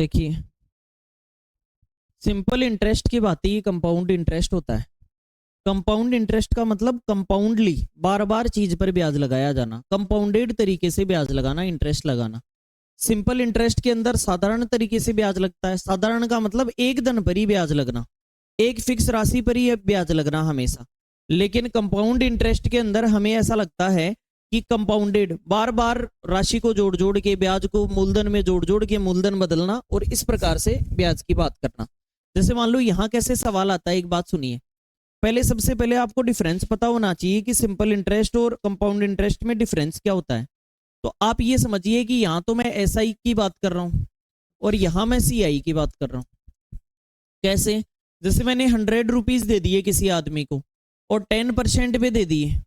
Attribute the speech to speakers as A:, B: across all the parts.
A: देखिए, simple interest की बात ही कंपाउंड इंटरेस्ट होता है। कंपाउंड इंटरेस्ट का मतलब कंपाउंडली बार बार चीज पर ब्याज लगाया जाना, कंपाउंडेड तरीके से ब्याज लगाना, इंटरेस्ट लगाना। सिंपल इंटरेस्ट के अंदर साधारण तरीके से ब्याज लगता है। साधारण का मतलब एक धन पर ही ब्याज लगना, एक फिक्स राशि पर ही ब्याज लगना हमेशा। लेकिन कंपाउंड इंटरेस्ट के अंदर हमें ऐसा लगता है कि कंपाउंडेड बार बार राशि को जोड़ जोड़ के, ब्याज को मूलधन में जोड़ जोड़ के मूलधन बदलना और इस प्रकार से ब्याज की बात करना। जैसे मान लो यहाँ कैसे सवाल आता है, एक बात सुनिए। पहले सबसे पहले आपको डिफरेंस पता होना चाहिए कि सिंपल इंटरेस्ट और कंपाउंड इंटरेस्ट में डिफरेंस क्या होता है। तो आप ये समझिए कि यहाँ तो मैं SI की बात कर रहा हूँ और यहाँ मैं CI की बात कर रहा हूँ। कैसे? जैसे मैंने 100 रुपीज दे दिए किसी आदमी को और 10% पे दे दिए,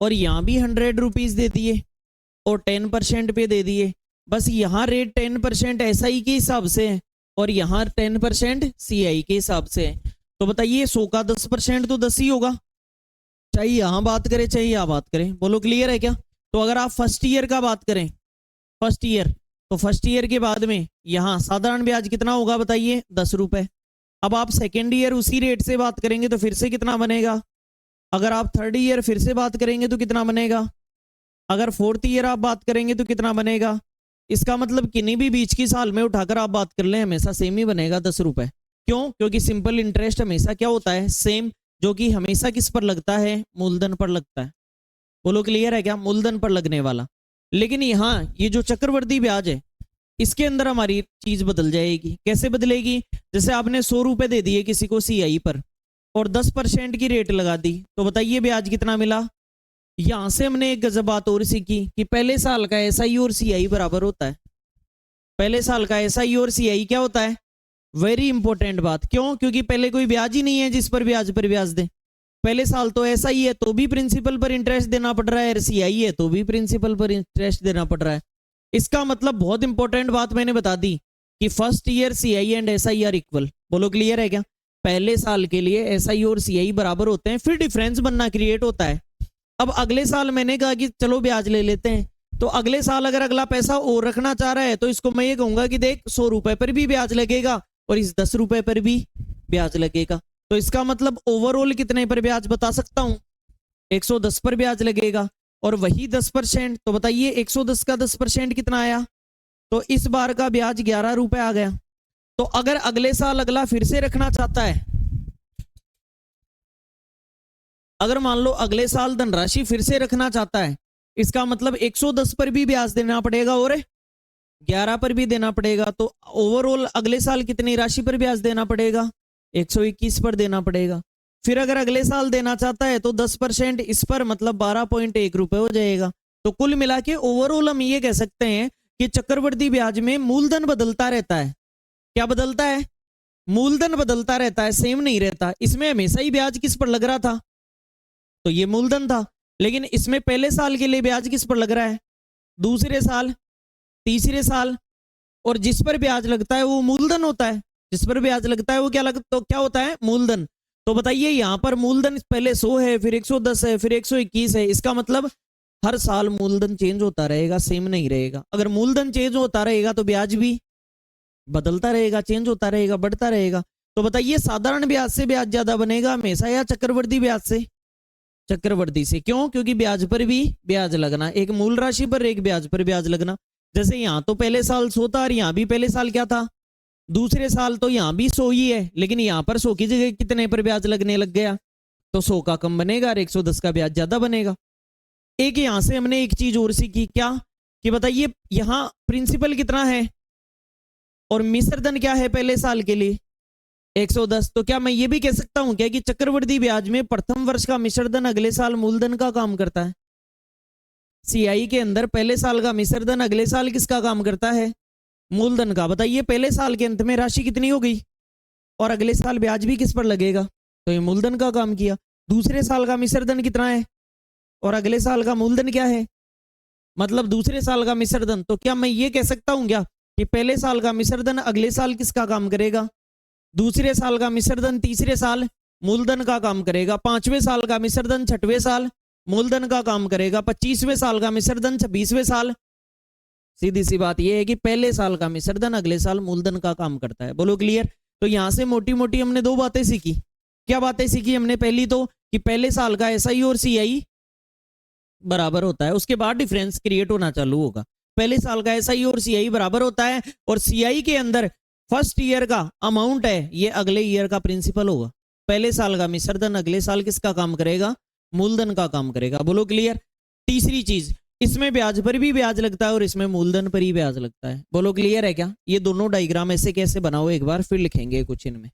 A: और यहाँ भी 100 रुपीज दे दिए और 10% पे दे दिए। बस यहाँ रेट 10% SI के हिसाब से है और यहाँ 10% CI के हिसाब से है। तो बताइए 100 का 10% तो 10 ही होगा, चाहे यहाँ बात करें चाहे यहाँ बात करें। बोलो क्लियर है क्या? तो अगर आप फर्स्ट ईयर का बात करें, फर्स्ट ईयर, तो फर्स्ट ईयर के बाद में यहाँ साधारण ब्याज कितना होगा बताइए? 10 रुपए। अब आप सेकेंड ईयर उसी रेट से बात करेंगे तो फिर से कितना बनेगा? अगर आप थर्ड ईयर फिर से बात करेंगे तो कितना बनेगा? अगर फोर्थ ईयर आप बात करेंगे तो कितना बनेगा? इसका मतलब किन्हीं भी बीच की साल में उठाकर आप बात कर लें, हमेशा सेम ही बनेगा 10 रुपए। क्यों? क्योंकि सिंपल इंटरेस्ट हमेशा क्या होता है? सेम, जो कि हमेशा किस पर लगता है? मूलधन पर लगता है। बोलो क्लियर है क्या? मूलधन पर लगने वाला। लेकिन यहाँ ये जो चक्रवृद्धि ब्याज है, इसके अंदर हमारी चीज बदल जाएगी। कैसे बदलेगी? जैसे आपने 100 रुपए दे दिए किसी को CI पर और 10% की रेट लगा दी, तो बताइए ब्याज कितना मिला? यहां से हमने एक गजब बात और सीखी कि पहले साल का SI और CI बराबर होता है। पहले साल का SI और CI क्या होता है? वेरी इंपॉर्टेंट बात। क्यों? क्योंकि पहले कोई ब्याज ही नहीं है जिस पर ब्याज दे। पहले साल तो SI है तो भी प्रिंसिपल पर इंटरेस्ट देना पड़ रहा है, CI है तो भी प्रिंसिपल पर इंटरेस्ट देना पड़ रहा है। इसका मतलब बहुत इंपॉर्टेंट बात मैंने बता दी कि first year CI and SI are equal. बोलो क्लियर है क्या? पहले साल के लिए SI और CI बराबर होते हैं, फिर डिफरेंस बनना क्रिएट होता है। अब अगले साल मैंने कहा कि चलो ब्याज ले लेते हैं, तो अगले साल अगर अगला पैसा और रखना चाह रहा है तो इसको मैं ये कहूंगा कि देख 100 रुपए पर भी ब्याज लगेगा और इस 10 रुपए पर भी ब्याज लगेगा। तो इसका मतलब ओवरऑल कितने पर ब्याज बता सकता हूं? 110 पर ब्याज लगेगा और वही 10%। तो बताइए 110 का 10% कितना आया? तो इस बार का ब्याज 11 रुपए आ गया। तो अगर अगले साल अगला फिर से रखना चाहता है, अगर मान लो अगले साल धनराशि फिर से रखना चाहता है, इसका मतलब 110 पर भी ब्याज देना पड़ेगा और 11 पर भी देना पड़ेगा। तो ओवरऑल अगले साल कितनी राशि पर ब्याज देना पड़ेगा? 121 पर देना पड़ेगा। फिर अगर अगले साल देना चाहता है तो 10% इस पर, मतलब 12.1 रुपए हो जाएगा। तो कुल मिला के ओवरऑल हम ये कह सकते हैं कि चक्रवृद्धि ब्याज में मूलधन बदलता रहता है। क्या बदलता है? मूलधन बदलता रहता है, सेम नहीं रहता। इसमें हमेशा ही ब्याज किस पर लग रहा था? तो ये मूलधन था। लेकिन इसमें पहले साल के लिए ब्याज किस पर लग रहा है? दूसरे साल, तीसरे साल, और जिस पर ब्याज लगता है वो मूलधन होता है। जिस पर ब्याज लगता है वो क्या होता है? मूलधन। तो बताइए यहाँ पर मूलधन पहले 100 है, फिर 110 है, फिर 121 है। इसका मतलब हर साल मूलधन चेंज होता रहेगा, सेम नहीं रहेगा। अगर मूलधन चेंज होता रहेगा तो ब्याज भी बदलता रहेगा, चेंज होता रहेगा, बढ़ता रहेगा। तो बताइए साधारण ब्याज से ब्याज ज्यादा बनेगा हमेशा या चक्रवृद्धि ब्याज से? चक्रवृद्धि से। क्यों? क्योंकि ब्याज पर भी ब्याज लगना, एक मूल राशि पर एक ब्याज पर ब्याज लगना। जैसे यहाँ तो पहले साल 100 था और यहाँ भी पहले साल क्या था? दूसरे साल तो यहाँ भी 100 ही है, लेकिन यहाँ पर 100 की जगह कितने पर ब्याज लगने लग गया? तो 100 का कम बनेगा और 110 का ब्याज ज्यादा बनेगा। एक यहाँ से हमने एक चीज और सीखी, क्या? कि बताइए यहाँ प्रिंसिपल कितना है और मिश्र धन क्या है पहले साल के लिए? 110। तो क्या मैं ये भी कह सकता हूं क्या कि चक्रवृद्धि ब्याज में प्रथम वर्ष का मिश्र धन अगले साल मूलधन का काम करता है? CI के अंदर पहले साल का मिश्र धन अगले साल किसका काम करता है? मूलधन का। बताइए पहले साल के अंत में राशि कितनी हो गई और अगले साल ब्याज भी किस पर लगेगा? तो ये मूलधन का काम किया। दूसरे साल का मिश्र धन कितना है और अगले साल का मूलधन क्या है? मतलब दूसरे साल का मिश्र धन। तो क्या मैं ये कह सकता हूं क्या कि पहले साल का मिश्र धन अगले साल किसका काम करेगा? दूसरे साल का मिश्र धन तीसरे साल मूलधन का काम करेगा। 5वें साल का मिश्र धन 6वें साल मूलधन का काम करेगा। 25वें साल का मिश्र धन 26वें साल सीधी सी बात यह है कि पहले साल का मिश्र धन अगले साल मूलधन का काम करता है। बोलो क्लियर। तो यहां से मोटी मोटी हमने दो बातें सीखी। क्या बातें सीखी हमने? पहली तो कि पहले साल का एसआई और सीआई बराबर होता है, उसके बाद डिफरेंस क्रिएट होना चालू होगा। पहले साल का एसआई और सीआई बराबर होता है, और सीआई के अंदर फर्स्ट ईयर का अमाउंट है, ये अगले ईयर का प्रिंसिपल होगा। पहले साल का मिश्र धन अगले साल किसका काम करेगा? मूलधन का काम करेगा। बोलो क्लियर। तीसरी चीज, इसमें ब्याज पर भी ब्याज लगता है और इसमें मूलधन पर ही ब्याज लगता है। बोलो क्लियर है क्या? ये दोनों डायग्राम ऐसे कैसे बनाओ एक बार फिर लिखेंगे कुछ इनमें।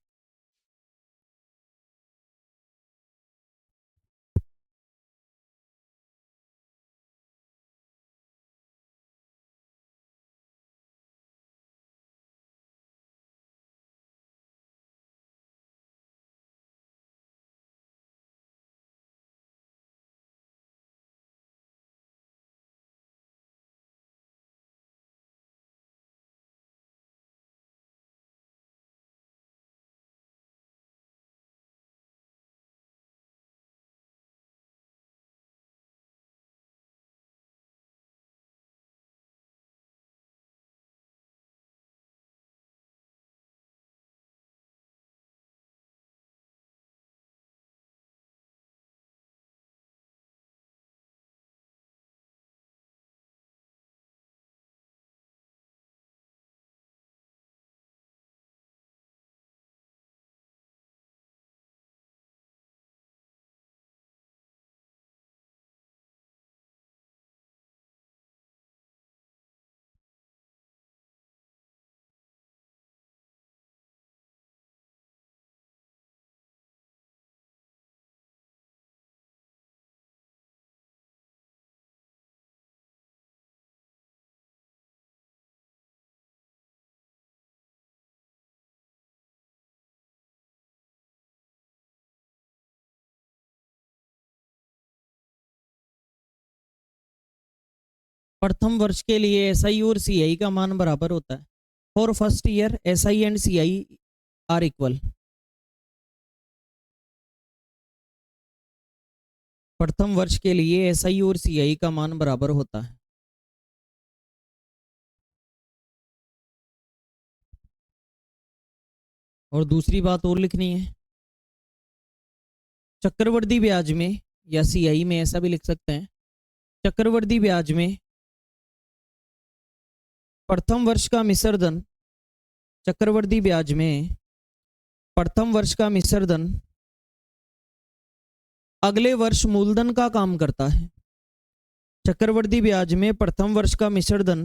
A: प्रथम वर्ष के लिए एसआई और सीआई का मान बराबर होता है। For first year SI and CI are equal. प्रथम वर्ष के लिए एसआई और सीआई का मान बराबर होता है। और दूसरी बात और लिखनी है, चक्रवृद्धि ब्याज में या सीआई में ऐसा भी लिख सकते हैं, चक्रवृद्धि ब्याज में प्रथम वर्ष का मिश्र धन, चक्रवृद्धि ब्याज में प्रथम वर्ष का मिश्र धन अगले वर्ष मूलधन का काम करता है। चक्रवृद्धि ब्याज में प्रथम वर्ष का मिश्र धन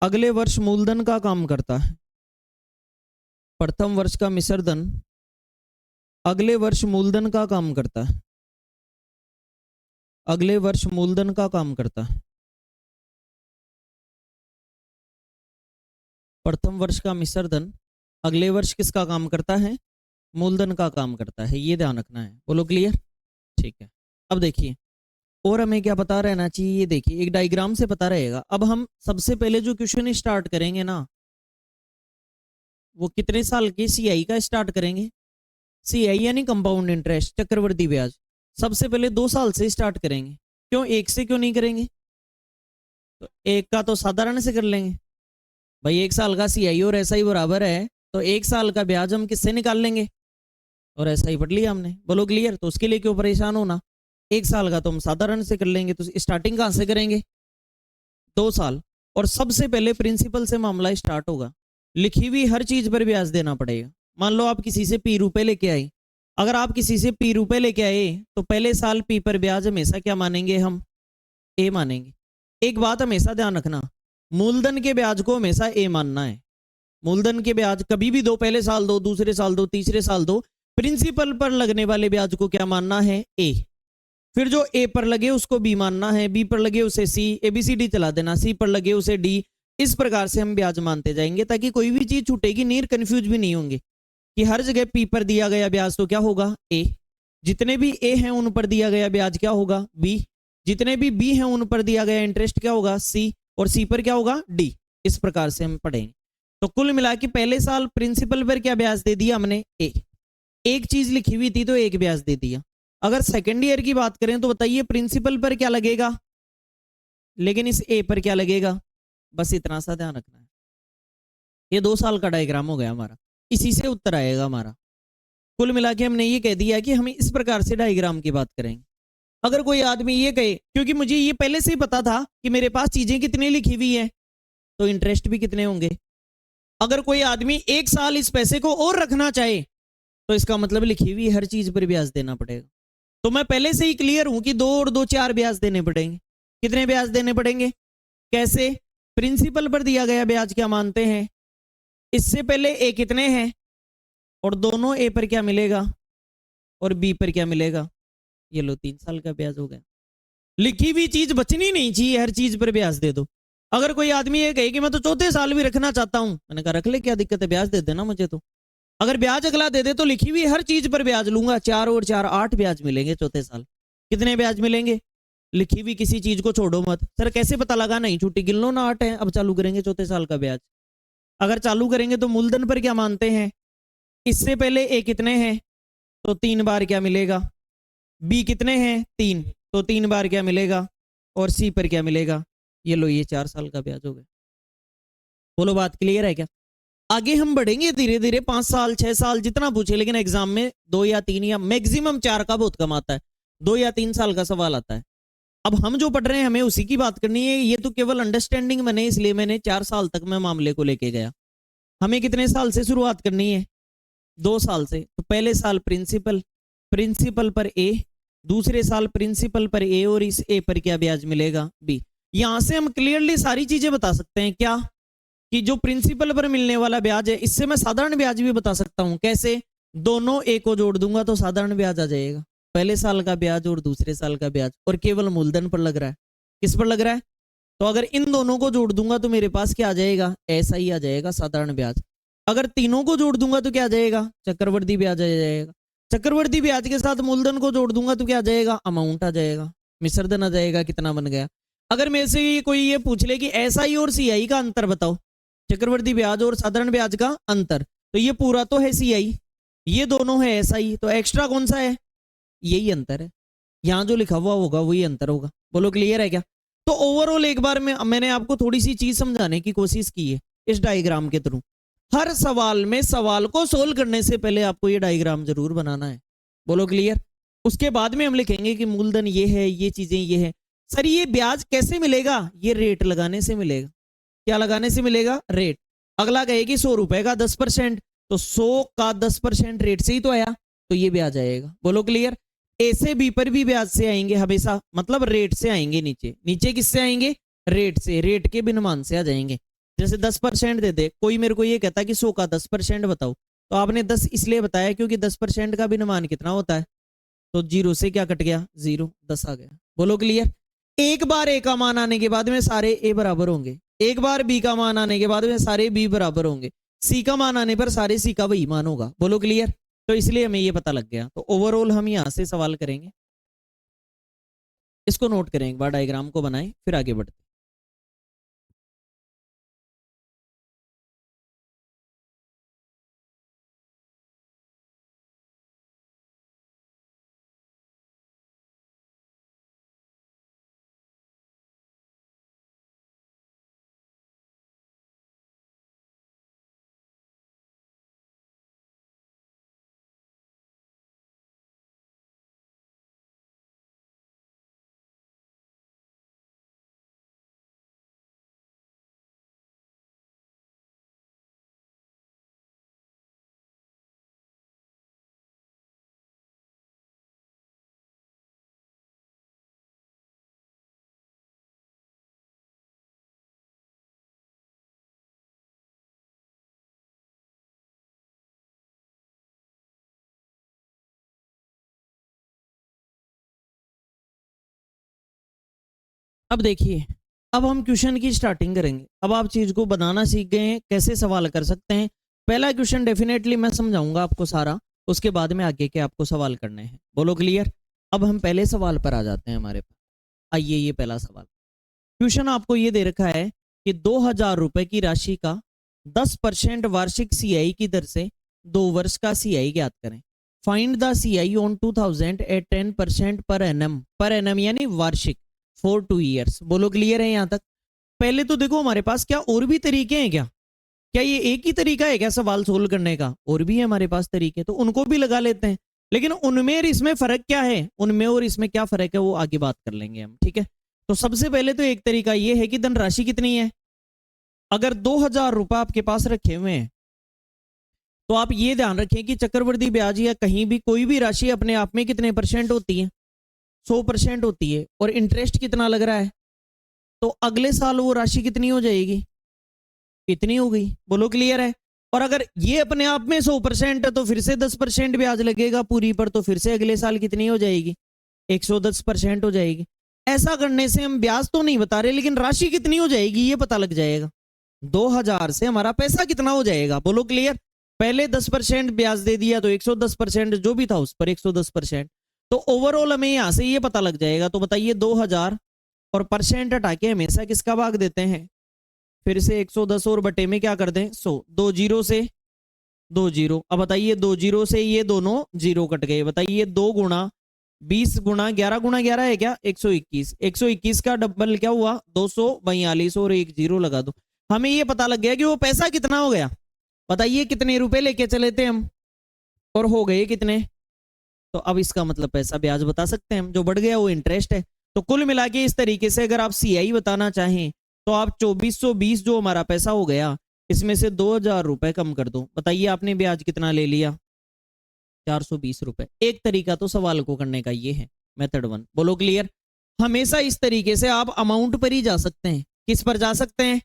A: अगले वर्ष मूलधन का काम करता है। प्रथम वर्ष का मिश्र धन अगले वर्ष मूलधन का काम करता है। अगले वर्ष मूलधन का काम करता है। प्रथम वर्ष का मिश्र धन अगले वर्ष किसका काम करता है? मूलधन का काम करता है। ये ध्यान रखना है। बोलो क्लियर। ठीक है। अब देखिए और हमें क्या पता रहना चाहिए, ये देखिए एक डायग्राम से पता रहेगा। अब हम सबसे पहले जो क्वेश्चन स्टार्ट करेंगे ना, वो कितने साल के सीआई का स्टार्ट करेंगे? सीआई यानी कंपाउंड इंटरेस्ट, चक्रवृद्धि ब्याज। सबसे पहले 2 साल से स्टार्ट करेंगे। क्यों? 1 से क्यों नहीं करेंगे? तो 1 का तो साधारण से कर लेंगे भाई। 1 साल का सीआई और एसआई बराबर है, तो 1 साल का ब्याज हम किससे निकाल लेंगे? और एसआई पढ़ लिया हमने। बोलो क्लियर। तो उसके लिए क्यों परेशान होना? 1 साल का तो हम साधारण से कर लेंगे। तो स्टार्टिंग कहां से करेंगे? 2 साल। और सबसे पहले प्रिंसिपल से मामला स्टार्ट होगा। लिखी हुई हर चीज पर ब्याज देना पड़ेगा। मान लो आप किसी से पी रुपए लेके आए, अगर आप किसी से पी रुपए लेके आए तो पहले साल पी पर ब्याज हमेशा क्या मानेंगे हम? ए मानेंगे। एक बात हमेशा ध्यान रखना, मूलधन के ब्याज को हमेशा ए मानना है। मूलधन के ब्याज कभी भी दो, पहले साल दो, दूसरे साल दो, तीसरे साल दो, प्रिंसिपल पर लगने वाले ब्याज को क्या मानना है? ए। फिर जो ए पर लगे उसको बी मानना है, बी पर लगे उसे सी, एबीसीडी चला देना, सी पर लगे उसे डी। इस प्रकार से हम ब्याज मानते जाएंगे ताकि कोई भी चीज छूटेगी नहीं, कंफ्यूज भी नहीं होंगे कि हर जगह पी पर दिया गया ब्याज तो क्या होगा? ए। जितने भी ए हैं उन पर दिया गया ब्याज क्या होगा? बी। जितने भी बी हैं उन पर दिया गया इंटरेस्ट क्या होगा? सी। और सी पर क्या होगा? डी। इस प्रकार से हम पढ़ेंगे। तो कुल मिला के पहले साल प्रिंसिपल पर क्या ब्याज दे दिया हमने? ए। एक चीज लिखी हुई थी तो एक ब्याज दे दिया। अगर सेकेंड ईयर की बात करें तो बताइए प्रिंसिपल पर क्या लगेगा? लेकिन इस ए पर क्या लगेगा, बस इतना सा ध्यान रखना है। ये 2 साल का डायग्राम हो गया हमारा, इसी से उत्तर आएगा हमारा। कुल मिला के हमने ये कह दिया कि हमें इस प्रकार से डायग्राम की बात करेंगे। अगर कोई आदमी ये कहे, क्योंकि मुझे ये पहले से ही पता था कि मेरे पास चीजें कितनी लिखी हुई है, तो इंटरेस्ट भी कितने होंगे। अगर कोई आदमी 1 साल इस पैसे को और रखना चाहे, तो इसका मतलब लिखी हुई हर चीज पर ब्याज देना पड़ेगा। तो मैं पहले से ही क्लियर हूं कि 2 और 2 4 ब्याज देने पड़ेंगे। कितने ब्याज देने पड़ेंगे, कैसे, प्रिंसिपल पर दिया गया ब्याज क्या मानते हैं, इससे पहले ए कितने हैं, और दोनों ए पर क्या मिलेगा और बी पर क्या मिलेगा, ये लो 3 साल का ब्याज हो गया। लिखी हुई चीज बचनी नहीं चाहिए, हर चीज पर ब्याज दे दो। अगर कोई आदमी ये कहे कि मैं तो चौथे साल भी रखना चाहता हूं, मैंने कहा रख ले, क्या दिक्कत है, ब्याज दे देना मुझे। तो अगर ब्याज अगला दे दे तो लिखी हुई हर चीज पर ब्याज लूंगा, 4 और 4 8 ब्याज मिलेंगे चौथे साल। कितने ब्याज मिलेंगे, लिखी हुई किसी चीज को छोड़ो मत। सर कैसे पता लगा, नहीं छुट्टी गिन लो ना, 8 है। अब चालू करेंगे चौथे साल का ब्याज। अगर चालू करेंगे तो मूलधन पर क्या मानते हैं, इससे पहले ए कितने हैं, तो 3 बार क्या मिलेगा, बी कितने हैं 3, तो 3 बार क्या मिलेगा, और सी पर क्या मिलेगा, ये लो, ये 4 साल का ब्याज हो गया। बोलो बात क्लियर है क्या। आगे हम बढ़ेंगे धीरे धीरे, 5 साल 6 साल जितना पूछे, लेकिन एग्जाम में 2 या 3 या मैक्सिमम 4 का बहुत कम आता है, 2 या 3 साल का सवाल आता है। अब हम जो पढ़ रहे हैं हमें उसी की बात करनी है। ये तो केवल अंडरस्टैंडिंग बने, इसलिए मैंने 4 साल तक मैं मामले को लेके गया। हमें कितने साल से शुरुआत करनी है, 2 साल से। तो पहले साल प्रिंसिपल, प्रिंसिपल पर ए, दूसरे साल प्रिंसिपल पर ए, और इस ए पर क्या ब्याज मिलेगा, बी। यहां से हम क्लियरली सारी चीजें बता सकते हैं, क्या कि जो प्रिंसिपल पर मिलने वाला ब्याज है, इससे मैं साधारण ब्याज भी बता सकता हूं। कैसे, दोनों ए को जोड़ दूंगा तो साधारण ब्याज आ जाएगा, पहले साल का ब्याज और दूसरे साल का ब्याज, और केवल मूलधन पर लग रहा है। किस पर लग रहा है, तो अगर इन दोनों को जोड़ दूंगा तो मेरे पास क्या आ जाएगा, ऐसा ही आ जाएगा साधारण ब्याज। अगर तीनों को जोड़ दूंगा तो क्या आ जाएगा, चक्रवर्ती ब्याज आ जाएगा। चक्रवर्ती ब्याज के साथ मूलधन को जोड़ दूंगा तो क्या आ जाएगा, अमाउंट आ जाएगा, मिश्रधन आ जाएगा, कितना बन गया। अगर मेरे से कोई ये पूछ ले कि एसआई और सीआई का अंतर बताओ, चक्रवर्ती ब्याज और साधारण ब्याज का अंतर, तो ये पूरा तो है सीआई, ये दोनों है एसआई, तो एक्स्ट्रा कौन सा है, यही अंतर है। यहां जो लिखा हुआ होगा वही अंतर होगा। बोलो क्लियर है क्या। तो ओवरऑल एक बार में मैंने आपको थोड़ी सी चीज समझाने की कोशिश की है इस डायग्राम के थ्रू। हर सवाल में सवाल को सोल्व करने से पहले आपको ये डायग्राम जरूर बनाना है। बोलो क्लियर। उसके बाद में हम लिखेंगे कि मूलधन ये है, ये चीजें ये है। सर ये ब्याज कैसे मिलेगा, ये रेट लगाने से मिलेगा। क्या लगाने से मिलेगा, रेट। अगला कहेगी 100 रुपए का 10%, तो 100 का 10% रेट से ही तो आया, तो ये ब्याज आएगा। बोलो क्लियर। ए से बी पर भी ब्याज से आएंगे हमेशा, मतलब रेट से आएंगे। नीचे नीचे किससे आएंगे, रेट से, रेट के बिनमान से आ जाएंगे। जैसे 10% दे दे कोई, मेरे को ये कहता है कि 100 का 10% बताओ, तो आपने 10 इसलिए बताया क्योंकि 10% का बिनमान कितना होता है, तो 0 से क्या कट गया, 0, 10 आ गया। बोलो क्लियर। एक बार ए का मान आने के बाद में सारे ए बराबर होंगे, एक बार बी का मान आने के बाद में सारे बी बराबर होंगे, सी का मान आने पर सारे सी का वही मान होगा। बोलो क्लियर। तो इसलिए हमें ये पता लग गया। तो ओवरऑल हम यहां से सवाल करेंगे, इसको नोट करें एक बार, डायग्राम को बनाएं, फिर आगे बढ़ते। अब देखिए, अब हम क्वेश्चन की स्टार्टिंग करेंगे। अब आप चीज को बनाना सीख गए हैं, कैसे सवाल कर सकते हैं। पहला क्वेश्चन डेफिनेटली मैं समझाऊंगा आपको सारा, उसके बाद में आगे के आपको सवाल करने हैं। बोलो क्लियर। अब हम पहले सवाल पर आ जाते हैं हमारे पास। आइए, ये पहला सवाल। क्वेश्चन आपको ये दे रखा है कि 2000 रुपए की राशि का 10% वार्षिक सीआई की दर से 2 वर्ष का सीआई ज्ञात करें। Find the CI on 2000 at 10% per annum, per annum यानी वार्षिक, फॉर 2 ईयर्स। बोलो क्लियर है यहाँ तक? पहले तो देखो हमारे पास क्या और भी तरीके हैं क्या? क्या ये एक ही तरीका है क्या सवाल सोल्व करने का? और भी है हमारे पास तरीके, तो उनको भी लगा लेते हैं। लेकिन उनमें और इसमें फर्क क्या है, उनमें और इसमें क्या फर्क है वो आगे बात कर लेंगे हम, ठीक है। तो सबसे पहले तो एक तरीका ये है कि धनराशि कितनी है। अगर 2000 रुपए आपके पास रखे हुए हैं तो आप ये ध्यान रखें कि चक्रवृद्धि ब्याज या कहीं भी कोई भी राशि अपने आप में कितने परसेंट होती है, 100% होती है। और इंटरेस्ट कितना लग रहा है, तो अगले साल वो राशि कितनी हो जाएगी, इतनी हो गई। बोलो क्लियर है? और अगर ये अपने आप में 100% है तो फिर से 10% ब्याज लगेगा पूरी पर, तो फिर से अगले साल कितनी हो जाएगी, 110% हो जाएगी। ऐसा करने से हम ब्याज तो नहीं बता रहे लेकिन राशि कितनी हो जाएगी ये पता लग जाएगा। 2000 से हमारा पैसा कितना हो जाएगा। बोलो क्लियर? पहले 10% ब्याज दे दिया तो 110% जो भी था उस पर 110%, तो ओवरऑल हमें यहां से ये पता लग जाएगा। तो बताइए 2000 और परसेंट हटा के हमेशा किसका भाग देते हैं, फिर से 110 और बटे में क्या कर दें 100, 2 जीरो से 2 जीरो। अब बताइए 2 जीरो से ये दोनों जीरो कट गए। बताइए 2 गुणा 20 गुणा 11 गुणा 11 है क्या, 121। 121 का डबल क्या हुआ 242 और एक जीरो लगा दो। हमें ये पता लग गया कि वो पैसा कितना हो गया। बताइए कितने रुपए लेके चले थे हम और हो गए कितने। तो अब इसका मतलब पैसा ब्याज बता सकते हैं हम, जो बढ़ गया वो इंटरेस्ट है। तो कुल मिला के इस तरीके से अगर आप सीआई बताना चाहें तो आप 2420 जो हमारा पैसा हो गया इसमें से 2000 रुपए कम कर दो। बताइए आपने ब्याज कितना ले लिया, 420 रुपए। एक तरीका तो सवाल को करने का ये है, मेथड 1। बोलो क्लियर? हमेशा इस तरीके से आप अमाउंट पर ही जा सकते हैं। किस पर जा सकते हैं,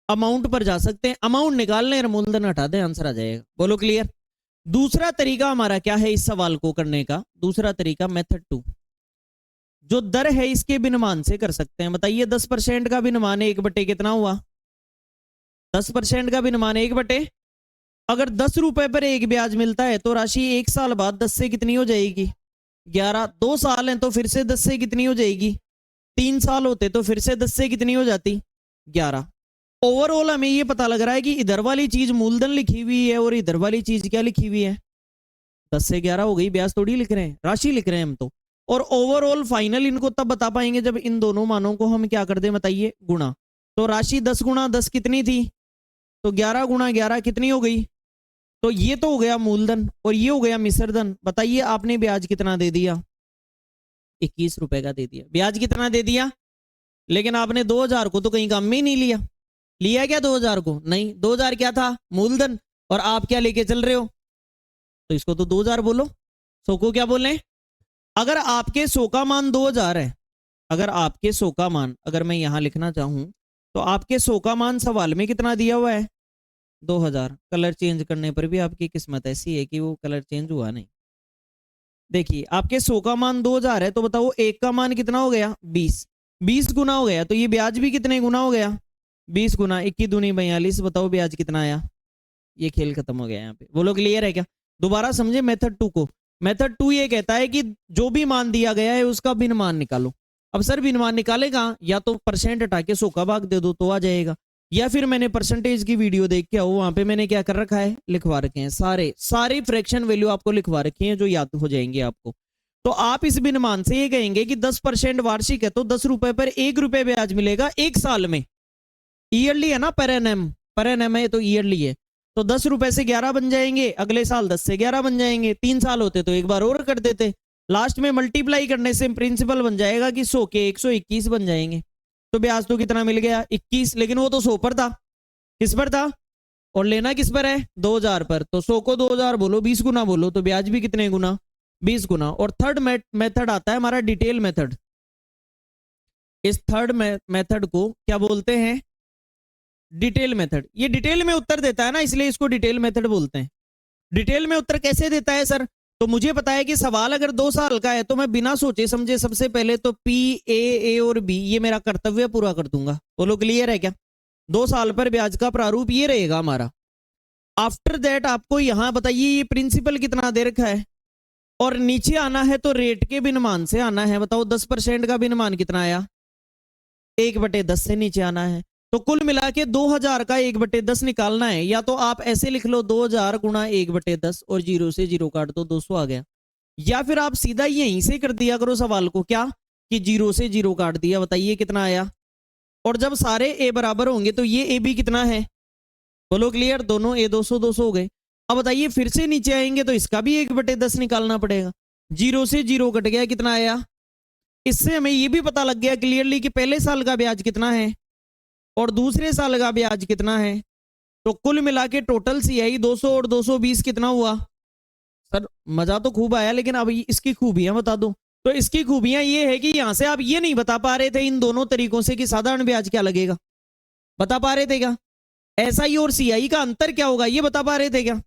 A: अमाउंट पर जा सकते हैं। अमाउंट निकाल लें और मूलधन हटा दें, आंसर आ जाएगा। बोलो क्लियर? दूसरा तरीका हमारा क्या है इस सवाल को करने का, दूसरा तरीका मेथड 2, जो दर है इसके विनिमान से कर सकते हैं। बताइए 10% का विनिमान 1 कितना हुआ, 10% का विनिमान 1 अगर 10 रुपए पर एक ब्याज मिलता है तो राशि 1 साल बाद 10 से कितनी हो जाएगी, 11। 2 साल हैं तो फिर से 10 से कितनी हो जाएगी, 3 साल होते तो फिर से 10 से कितनी हो जाती, 11। ओवरऑल हमें ये पता लग रहा है कि इधर वाली चीज मूलधन लिखी हुई है और इधर वाली चीज क्या लिखी हुई है, 10 से 11 हो गई। ब्याज थोड़ी लिख रहे हैं, राशि लिख रहे हैं हम तो। और ओवरऑल फाइनल इनको तब बता पाएंगे जब इन दोनों मानों को हम क्या कर दें, बताइए गुणा। तो राशि 10 गुणा 10 कितनी थी, तो 11 गुणा 11 कितनी हो गई। तो ये तो हो गया मूलधन और ये हो गया मिश्रधन। बताइए आपने ब्याज कितना दे दिया, 21 रुपए का दे दिया। ब्याज कितना दे दिया, लेकिन आपने 2000 को तो कहीं काम में ही नहीं लिया। लिया क्या 2000 को, नहीं। 2000 क्या था, मूलधन। और आप क्या लेके चल रहे हो, तो इसको तो 2000 बोलो, 100 को क्या बोले। अगर आपके 100 का मान 2000 है, अगर आपके 100 का मान अगर मैं यहां लिखना चाहूं तो आपके 100 का मान सवाल में कितना दिया हुआ है, 2000। कलर चेंज करने पर भी आपकी किस्मत ऐसी है कि वो कलर चेंज हुआ नहीं। देखिए आपके 100 का मान 2000 है, तो बताओ एक का मान कितना हो गया, 20। 20 गुना हो गया, तो ये ब्याज भी कितने गुना हो गया, 20 गुना। 21 दूनी 42। बताओ ब्याज कितना आया। ये खेल खत्म हो गया यहाँ पे। बोलो क्लियर है क्या? दोबारा समझे मेथड 2 को। मेथड 2 ये कहता है कि जो भी मान दिया गया है उसका भिन्नमान निकालो। अब सर भिन्नमान निकालेगा, या तो परसेंट हटा के 100 का भाग दे दो तो आ जाएगा, या फिर मैंने परसेंटेज की वीडियो देख के आओ, वहां पे मैंने क्या कर रखा है, लिखवा रखे हैं सारे फ्रैक्शन वैल्यू आपको लिखवा रखी है जो याद हो जाएंगे आपको। तो आप इस भिन्नमान से ये कहेंगे कि 10% वार्षिक है तो 10 रुपए पर 1 रुपए ब्याज मिलेगा 1 साल में। ईयरली है ना, पर एनएम है तो ईयरली है। तो 10 रुपए से 11 बन जाएंगे, अगले साल 10 से 11 बन जाएंगे। 3 साल होते तो एक बार और कर देते। लास्ट में मल्टीप्लाई करने से प्रिंसिपल बन जाएगा कि 100 के 121 बन जाएंगे। तो ब्याज तो कितना मिल गया, 21। लेकिन वो तो 100 पर था, किस पर था, और लेना किस पर है, 2000 पर। तो 100 को 2000 बोलो, 20 गुना बोलो, तो ब्याज भी कितने गुना, 20 गुना। और थर्ड मेथड आता है हमारा डिटेल मेथड। इस थर्ड मेथड को क्या बोलते हैं, डिटेल मेथड। ये डिटेल में उत्तर देता है ना, इसलिए इसको डिटेल मेथड बोलते हैं। डिटेल में उत्तर कैसे देता है सर, तो मुझे पता है कि सवाल अगर 2 साल का है तो मैं बिना सोचे समझे सबसे पहले तो पी ए और बी ये मेरा कर्तव्य पूरा कर दूंगा। बोलो क्लियर है क्या? 2 साल पर ब्याज का प्रारूप ये रहेगा हमारा। आफ्टर दैट आपको यहां बताइए ये प्रिंसिपल कितना दे रखा है, और नीचे आना है तो रेट के विनिमान से आना है। बताओ 10% का विनिमान कितना आया, 1/10 से नीचे आना है। तो कुल मिला के 2000 का 1/10 निकालना है। या तो आप ऐसे लिख लो 2000 गुणा 1/10 और 0 से 0 काट दो, 200 आ गया। या फिर आप सीधा यहीं से कर दिया करो सवाल को, क्या कि 0 से 0 काट दिया, बताइए कितना आया। और जब सारे ए बराबर होंगे तो ये ए बी कितना है, बोलो क्लियर, दोनों ए 200 200 हो गए। अब बताइए फिर से नीचे आएंगे तो इसका भी 1/10 निकालना पड़ेगा। 0 से 0 कट गया, कितना आया। इससे हमें ये भी पता लग गया क्लियरली कि पहले साल का ब्याज कितना है और दूसरे साल का ब्याज कितना है। तो कुल मिला के टोटल सीआई 200 और 220 कितना हुआ। सर मजा तो खूब आया, लेकिन अब इसकी खूबियां बता दूं। तो इसकी खूबियां ये है कि यहां से आप ये नहीं बता पा रहे थे इन दोनों तरीकों से कि साधारण ब्याज क्या लगेगा, बता पा रहे थे क्या। एसआई और सीआई का अंतर क्या होगा ये बता पा रहे थे क्या,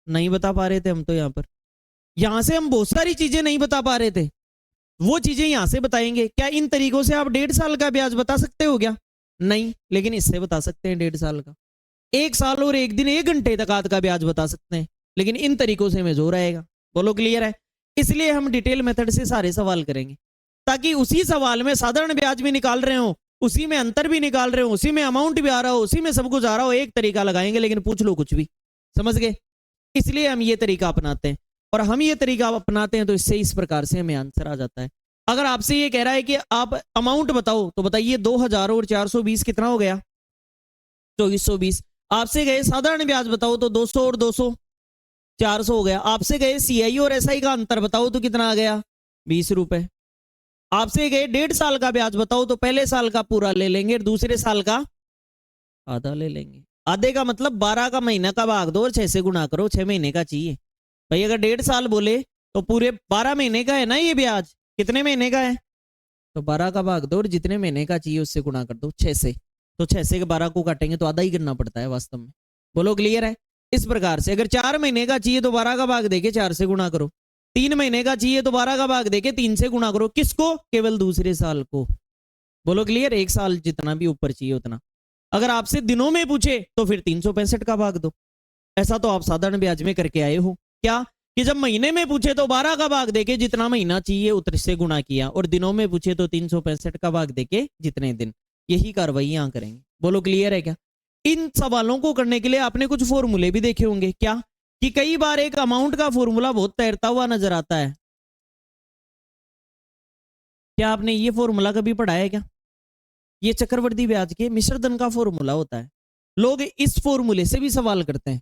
A: नहीं बता पा रहे थे हम तो। यहां से हम बहुत सारी चीजें नहीं बता पा रहे थे, वो चीजें यहां से बताएंगे। क्या इन तरीकों से आप 1.5 साल का ब्याज बता सकते हो क्या, नहीं, लेकिन इससे बता सकते हैं 1.5 साल का। 1 साल और 1 दिन 1 घंटे तक आध का ब्याज बता सकते हैं, लेकिन इन तरीकों से हमें जोर आएगा। बोलो क्लियर है। इसलिए हम डिटेल मेथड से सारे सवाल करेंगे, ताकि उसी सवाल में साधारण ब्याज भी निकाल रहे हो, उसी में अंतर भी निकाल रहे हो, उसी में अमाउंट भी आ रहा हो, उसी में सब कुछ आ रहा हो, एक तरीका लगाएंगे लेकिन पूछ लो कुछ भी। समझ गए। इसलिए हम ये तरीका अपनाते हैं, और हम ये तरीका अपनाते हैं तो इससे इस प्रकार से हमें आंसर आ जाता है। अगर आपसे ये कह रहा है कि आप अमाउंट बताओ, तो बताइए 2000 और 420 कितना हो गया, 2420। आपसे गए साधारण ब्याज बताओ तो 200 और 200 400 हो गया। आपसे गए सीआई और एसआई का अंतर बताओ तो कितना आ गया, 20 रुपए। आपसे गए 1.5 साल का ब्याज बताओ तो पहले साल का पूरा ले लेंगे, दूसरे साल का आधा ले लेंगे। आधे का मतलब 12 का महीना का भाग दो और 6 से गुणा करो, 6 महीने का चाहिए भाई। अगर 1.5 साल बोले तो पूरे 12 महीने का है ना ये ब्याज, कितने महीने का है, तो 12 का भाग दो और जितने महीने का चाहिए उससे गुणा कर दो 6 से। तो 6 से 12 को काटेंगे तो आधा ही करना पड़ता है वास्तव में। बोलो क्लियर है। इस प्रकार से अगर 4 महीने का चाहिए तो 12 का भाग देके 4 से गुणा करो, 3 महीने का चाहिए तो 12 का भाग देके 3 से गुणा करो। किसको, केवल दूसरे साल को। बोलो क्लियर। 1 साल जितना भी ऊपर चाहिए उतना। अगर आपसे दिनों में पूछे तो फिर 365 का भाग दो। ऐसा तो आप साधारण ब्याज में करके आए हो क्या, कि जब महीने में पूछे तो 12 का भाग देके जितना महीना चाहिए उतर से गुणा किया, और दिनों में पूछे तो 365 का भाग देके जितने दिन। यही कार्रवाई यहां करेंगे। बोलो क्लियर है क्या। इन सवालों को करने के लिए आपने कुछ फॉर्मूले भी देखे होंगे, क्या कि कई बार एक अमाउंट का फॉर्मूला बहुत तैरता हुआ नजर आता है। क्या आपने ये फॉर्मूला कभी पढ़ा है क्या, ये चक्रवर्ती ब्याज के मिश्र धन का फॉर्मूला होता है। लोग इस फॉर्मूले से भी सवाल करते हैं,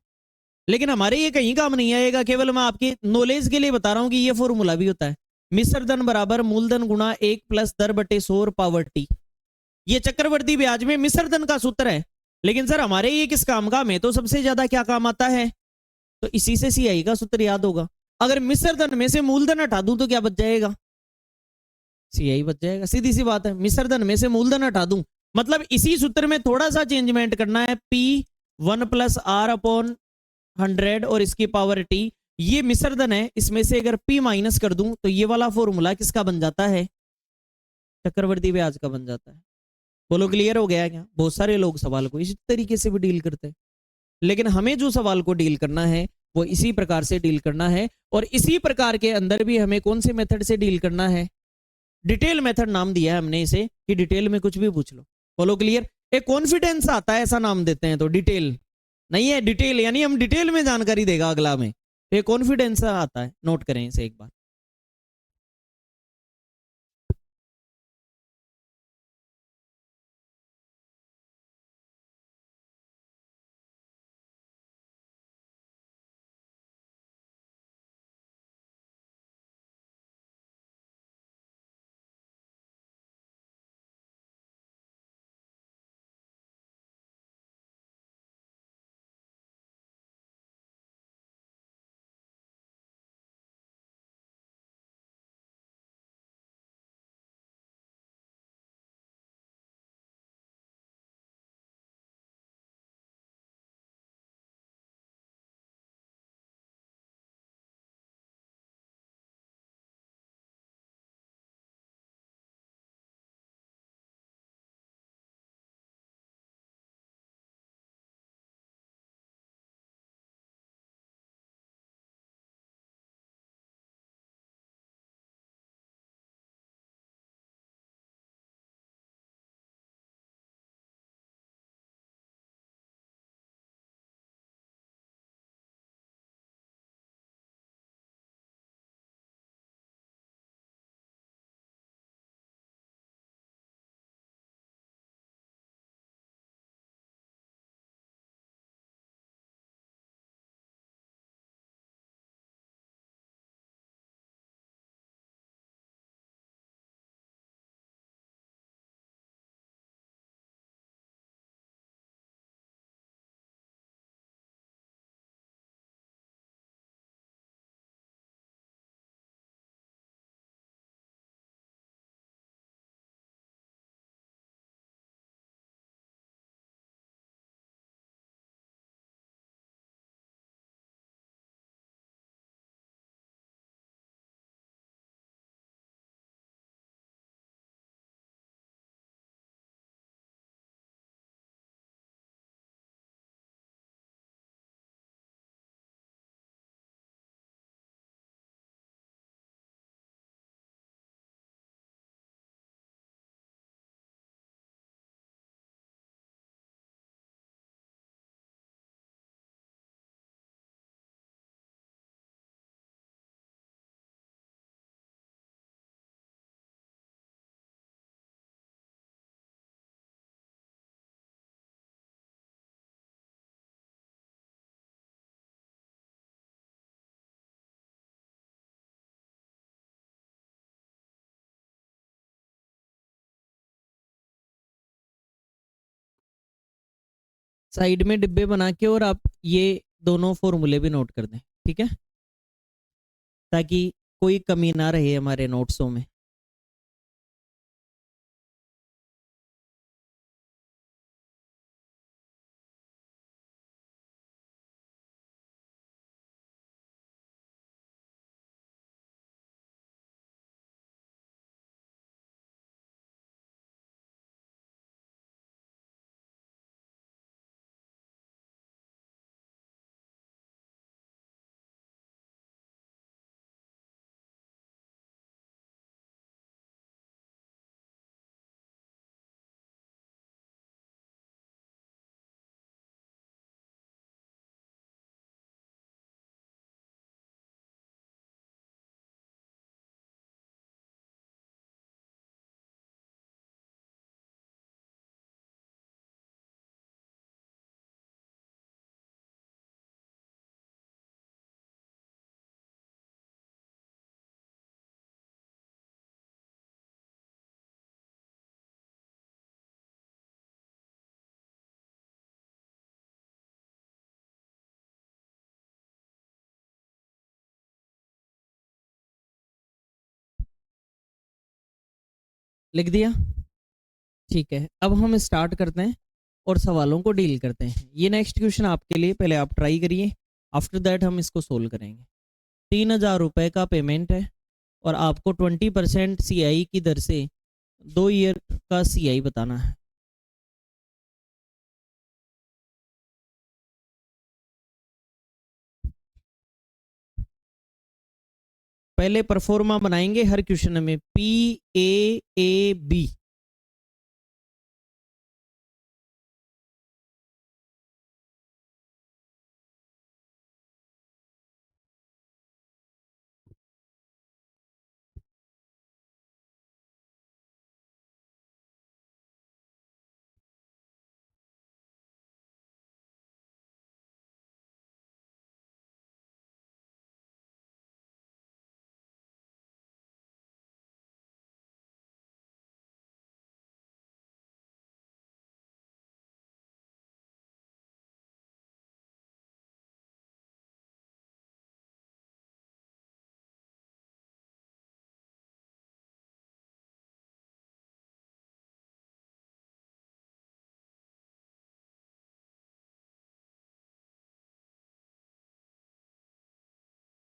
A: लेकिन हमारे ये कहीं काम नहीं आएगा। केवल मैं आपके नॉलेज के लिए बता रहा हूं कि ये फॉर्मूला भी होता है। मिश्र धन बराबर मूलधन गुणा 1 + दर बटे 100 पावर टी। ये चक्रवर्ती ब्याज में मिश्र धन का सूत्र है। लेकिन सर हमारे ये किस काम का, में तो सबसे ज्यादा क्या काम आता है, तो इसी से सीआई का सूत्र याद होगा। अगर मिश्र धन में से मूलधन हटा दूं तो क्या बच जाएगा, सीआई बच जाएगा। सीधी सी बात है। मिश्र धन में से मूलधन हटा दूं मतलब इसी सूत्र में थोड़ा सा चेंजमेंट करना है, P1 + R/100 और इसकी पावर टी। ये मिश्र धन है, इसमें से अगर P माइनस कर दूं तो ये वाला फॉर्मूला किसका बन जाता है, चक्रवर्ती ब्याज का बन जाता है। बोलो क्लियर हो गया क्या। बहुत सारे लोग सवाल को इसी तरीके से भी डील करते हैं, लेकिन हमें जो सवाल को डील करना है वो इसी प्रकार से डील करना है। और इसी प्रकार के अंदर भी हमें कौन से मेथड से डील करना है, डिटेल मेथड नाम दिया है हमने इसे, कि डिटेल में कुछ भी पूछ लो। बोलो क्लियर। एक कॉन्फिडेंस आता है ऐसा नाम देते हैं, तो डिटेल नहीं है, डिटेल यानी हम डिटेल में जानकारी देगा अगला में, तो एक कॉन्फिडेंस आता है। नोट करें इसे एक बार। साइड में डिब्बे बना के, और आप ये दोनों फॉर्मूले भी नोट कर दें, ठीक है, ताकि कोई कमी ना रहे हमारे नोट्सों में। लिख दिया? ठीक है, अब हम स्टार्ट करते हैं और सवालों को डील करते हैं। ये नेक्स्ट क्वेश्चन आपके लिए, पहले आप ट्राई करिए, आफ्टर दैट हम इसको सोल्व करेंगे। 3,000 रुपये का पेमेंट है और आपको 20% CI की दर से 2 ईयर का CI बताना है। पहले परफॉर्मा बनाएंगे हर क्वेश्चन में, PAAB।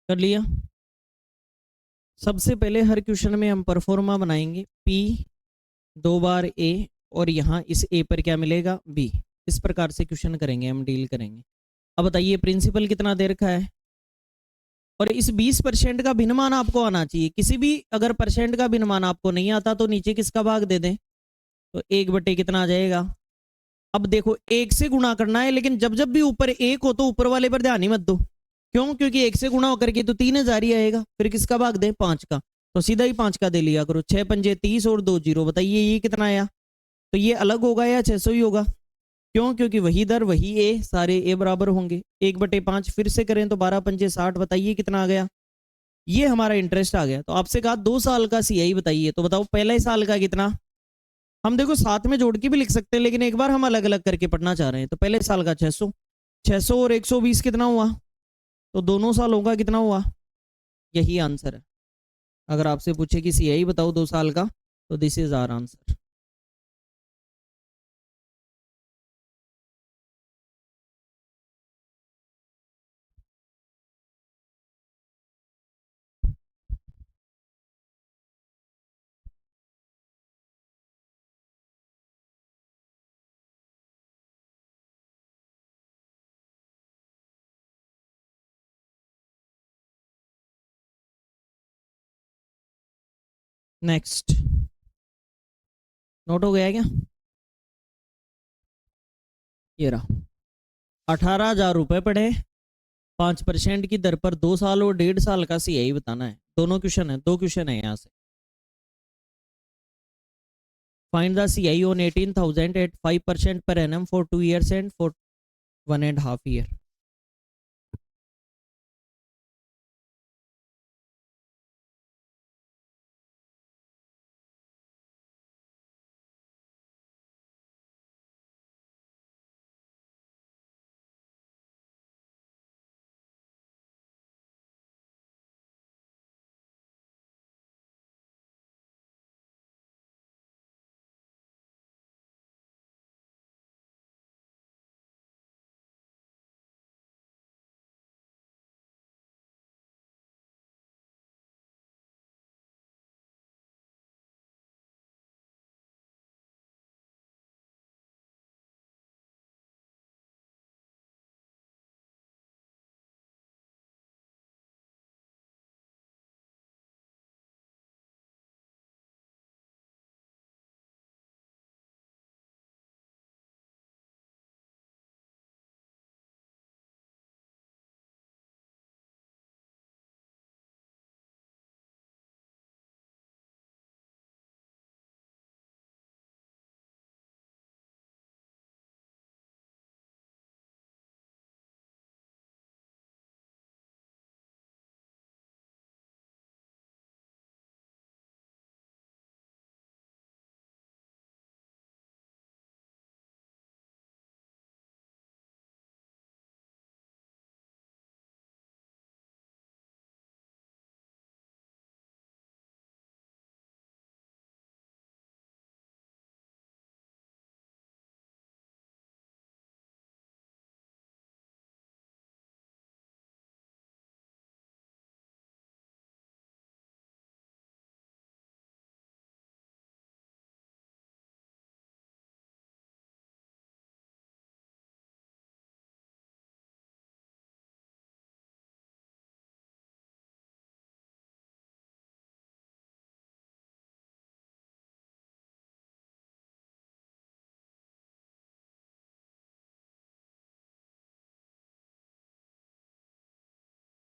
A: कर लिया? सबसे पहले हर क्वेश्चन में हम परफॉर्मा बनाएंगे, P 2 बार A, और यहाँ इस A पर क्या मिलेगा, B। इस प्रकार से क्वेश्चन करेंगे, हम डील करेंगे। अब बताइए प्रिंसिपल कितना दे रखा है, और इस 20% का भिन्नमान आपको आना चाहिए। किसी भी अगर परसेंट का भिन्नमान आपको नहीं आता तो नीचे किसका भाग दे दें, तो 1 बटे कितना आ जाएगा। अब देखो 1 से गुणा करना है, लेकिन जब जब भी ऊपर 1 हो तो ऊपर वाले पर ध्यान ही मत दो। क्यों? क्योंकि 1 से गुणा होकर के तो 3,000 ही आएगा, फिर किसका भाग दें, 5 का, तो सीधा ही 5 का दे लिया करो। 6×5 = 30 और 2 जीरो, बताइए ये कितना आया। तो ये अलग होगा या 600 ही होगा? क्यों? क्योंकि वही दर वही ए, सारे ए बराबर होंगे। 1/5 फिर से करें तो 12×5 = 60, बताइए कितना आ गया। ये हमारा इंटरेस्ट आ गया। तो आपसे कहा 2 साल का CI बताइए, तो बताओ पहले साल का कितना। हम देखो साथ में जोड़ के भी लिख सकते हैं, लेकिन एक बार हम अलग अलग करके पढ़ना चाह रहे हैं। तो पहले साल का 600, 600 और 120 कितना हुआ, तो दोनों सालों का कितना हुआ। यही आंसर है। अगर आपसे पूछे कि CI बताओ 2 साल का, तो this is our answer. Next, note हो गया क्या? ये रहा, 18,000 रुपये पड़े, 5% की दर पर 2 साल और 1.5 साल का CI बताना है। दोनों क्वेश्चन है, दो क्वेश्चन है यहाँ से। Find the CI on 18,000 at 5% per annum for 2 years and for 1.5 year।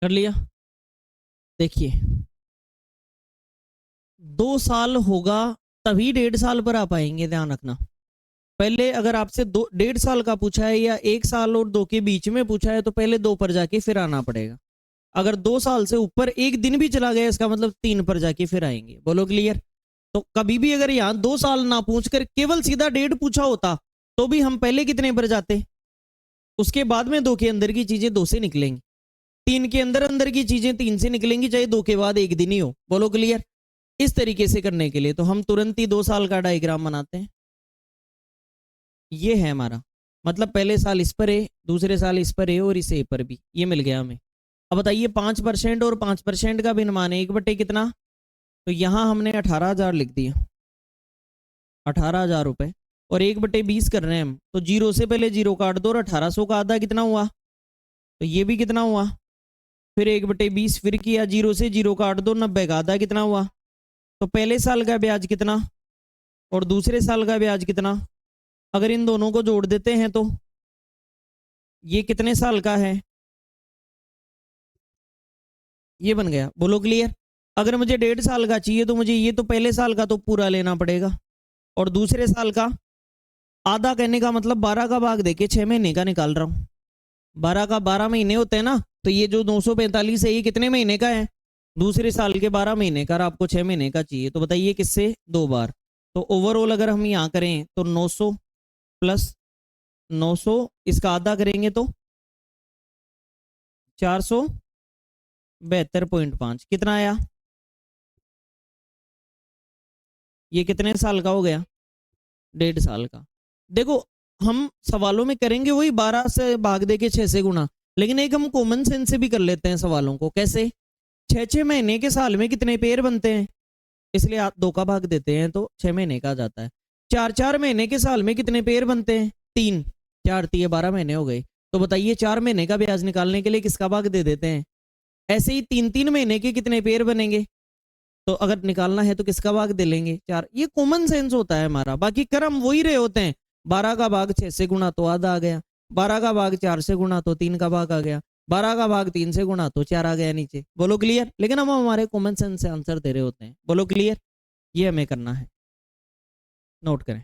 A: कर लिया। देखिए 2 साल होगा तभी 1.5 साल पर आ पाएंगे, ध्यान रखना। पहले अगर आपसे 1.5 साल का पूछा है या 1 साल और 2 के बीच में पूछा है तो पहले 2 पर जाके फिर आना पड़ेगा। अगर 2 साल से ऊपर एक दिन भी चला गया इसका मतलब 3 पर जाके फिर आएंगे। बोलो क्लियर। तो कभी भी अगर यहाँ 2 साल ना पूछ कर केवल सीधा डेट पूछा होता तो भी हम पहले कितने पर जाते, उसके बाद में 2 के अंदर की चीजें 2 से निकलेंगी, 3 के अंदर अंदर की चीजें 3 से निकलेंगी, चाहे 2 के बाद एक दिन ही हो। बोलो क्लियर। इस तरीके से करने के लिए तो हम तुरंत ही 2 साल का डायग्राम बनाते हैं। ये है हमारा मतलब पहले साल इस पर है, दूसरे साल इस पर है और इसे ए पर भी, ये मिल गया हमें। अब बताइए 5% और 5% का भिन्नमान है 1 बटे कितना, तो यहां हमने 18,000 लिख दिया, 18,000 रुपए। और 1/20 कर रहे हैं हम तो जीरो से पहले जीरो काट दो और 1800 का आधा कितना हुआ, तो ये भी कितना हुआ। फिर 1/20 फिर किया, जीरो से जीरो काट दो, 90 का आधा कितना हुआ। तो पहले साल का ब्याज कितना और दूसरे साल का ब्याज कितना, अगर इन दोनों को जोड़ देते हैं तो ये कितने साल का है, ये बन गया। बोलो क्लियर। अगर मुझे 1.5 साल का चाहिए तो मुझे ये तो पहले साल का तो पूरा लेना पड़ेगा और दूसरे साल का आधा, कहने का मतलब 12 का भाग देके 6 महीने का निकाल रहा हूं। 12 का 12 महीने होते हैं ना, तो ये जो 245 है ये कितने महीने का है, दूसरे साल के 12 महीने का, और आपको 6 महीने का चाहिए तो बताइए किससे, 2 बार। तो ओवरऑल अगर हम यहाँ करें तो 900 प्लस 900 इसका आधा करेंगे तो 472.5 कितना आया, ये कितने साल का हो गया, 1.5 साल का। देखो हम सवालों में करेंगे वही 12 से भाग दे के 6 से गुणा, लेकिन एक हम कॉमन सेंस से भी कर लेते हैं सवालों को। कैसे, 6 6 महीने के साल में कितने पेड़ बनते हैं, इसलिए आप 2 का भाग देते हैं तो 6 महीने का आ जाता है। 4 4 महीने के साल में कितने पेड़ बनते हैं, 3, 4 3 12 महीने हो गए। तो बताइए 4 महीने का ब्याज निकालने के लिए किसका भाग दे देते हैं। ऐसे ही 3 3 महीने के कितने पेड़ बनेंगे, तो अगर निकालना है तो किसका भाग दे लेंगे, 4। ये कॉमन सेंस होता है हमारा, बाकी क्रम वही रहे होते हैं। 12 का भाग 6 से गुणा तो आधा आ गया, 12 का भाग 4 से गुणा तो 3 का भाग आ गया, 12 का भाग 3 से गुणा तो 4 आ गया नीचे। बोलो क्लियर। लेकिन हम हमारे कॉमन सेंस से आंसर दे रहे होते हैं। बोलो क्लियर। ये हमें करना है, नोट करें।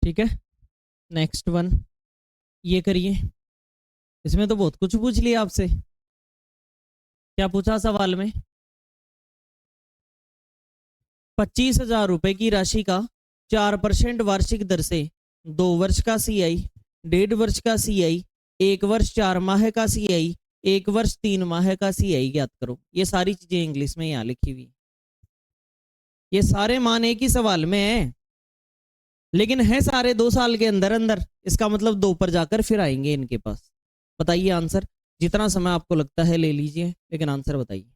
A: ठीक है, नेक्स्ट वन ये करिए। इसमें तो बहुत कुछ पूछ लिया आपसे। क्या पूछा सवाल में, 25,000 रुपए की राशि का 4% वार्षिक दर से 2 वर्ष का सीआई, 1.5 वर्ष का सीआई, 1 वर्ष 4 माह का सीआई, 1 वर्ष 3 माह का सीआई ज्ञात करो। ये सारी चीजें इंग्लिश में यहाँ लिखी हुई, ये सारे मान एक ही सवाल में है, लेकिन है सारे 2 साल के अंदर अंदर, इसका मतलब 2 पर जाकर फिर आएंगे इनके पास। बताइए आंसर, जितना समय आपको लगता है ले लीजिए, लेकिन आंसर बताइए।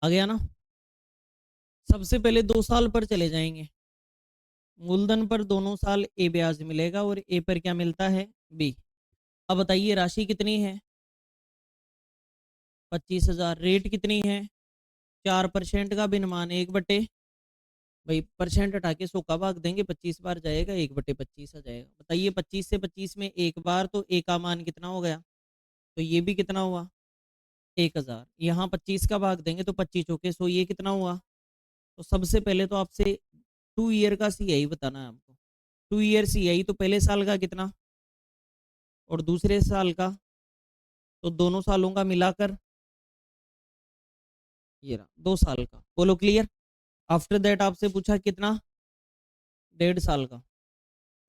A: आ गया ना। सबसे पहले 2 साल पर चले जाएंगे। मूलधन पर दोनों साल ए ब्याज मिलेगा और ए पर क्या मिलता है, बी। अब बताइए राशि कितनी है, 25,000। रेट कितनी है, 4% का भिन्नमान 1/, भाई परसेंट हटा के 100 का भाग देंगे, 25 बार जाएगा, 1/25 आ जाएगा। बताइए 25 से 25 में एक बार, तो ए का मान कितना हो गया, तो ये भी कितना हुआ, 1,000। यहाँ 25 का भाग देंगे तो 25 चौके 100, ये कितना हुआ। तो सबसे पहले तो आपसे 2 ईयर का सीआई बताना है आपको। 2 ईयर सीआई, तो पहले साल का कितना और दूसरे साल का, तो दोनों सालों का मिलाकर ये रहा 2 साल का। बोलो क्लियर। आफ्टर दैट आपसे पूछा कितना, 1.5 साल का।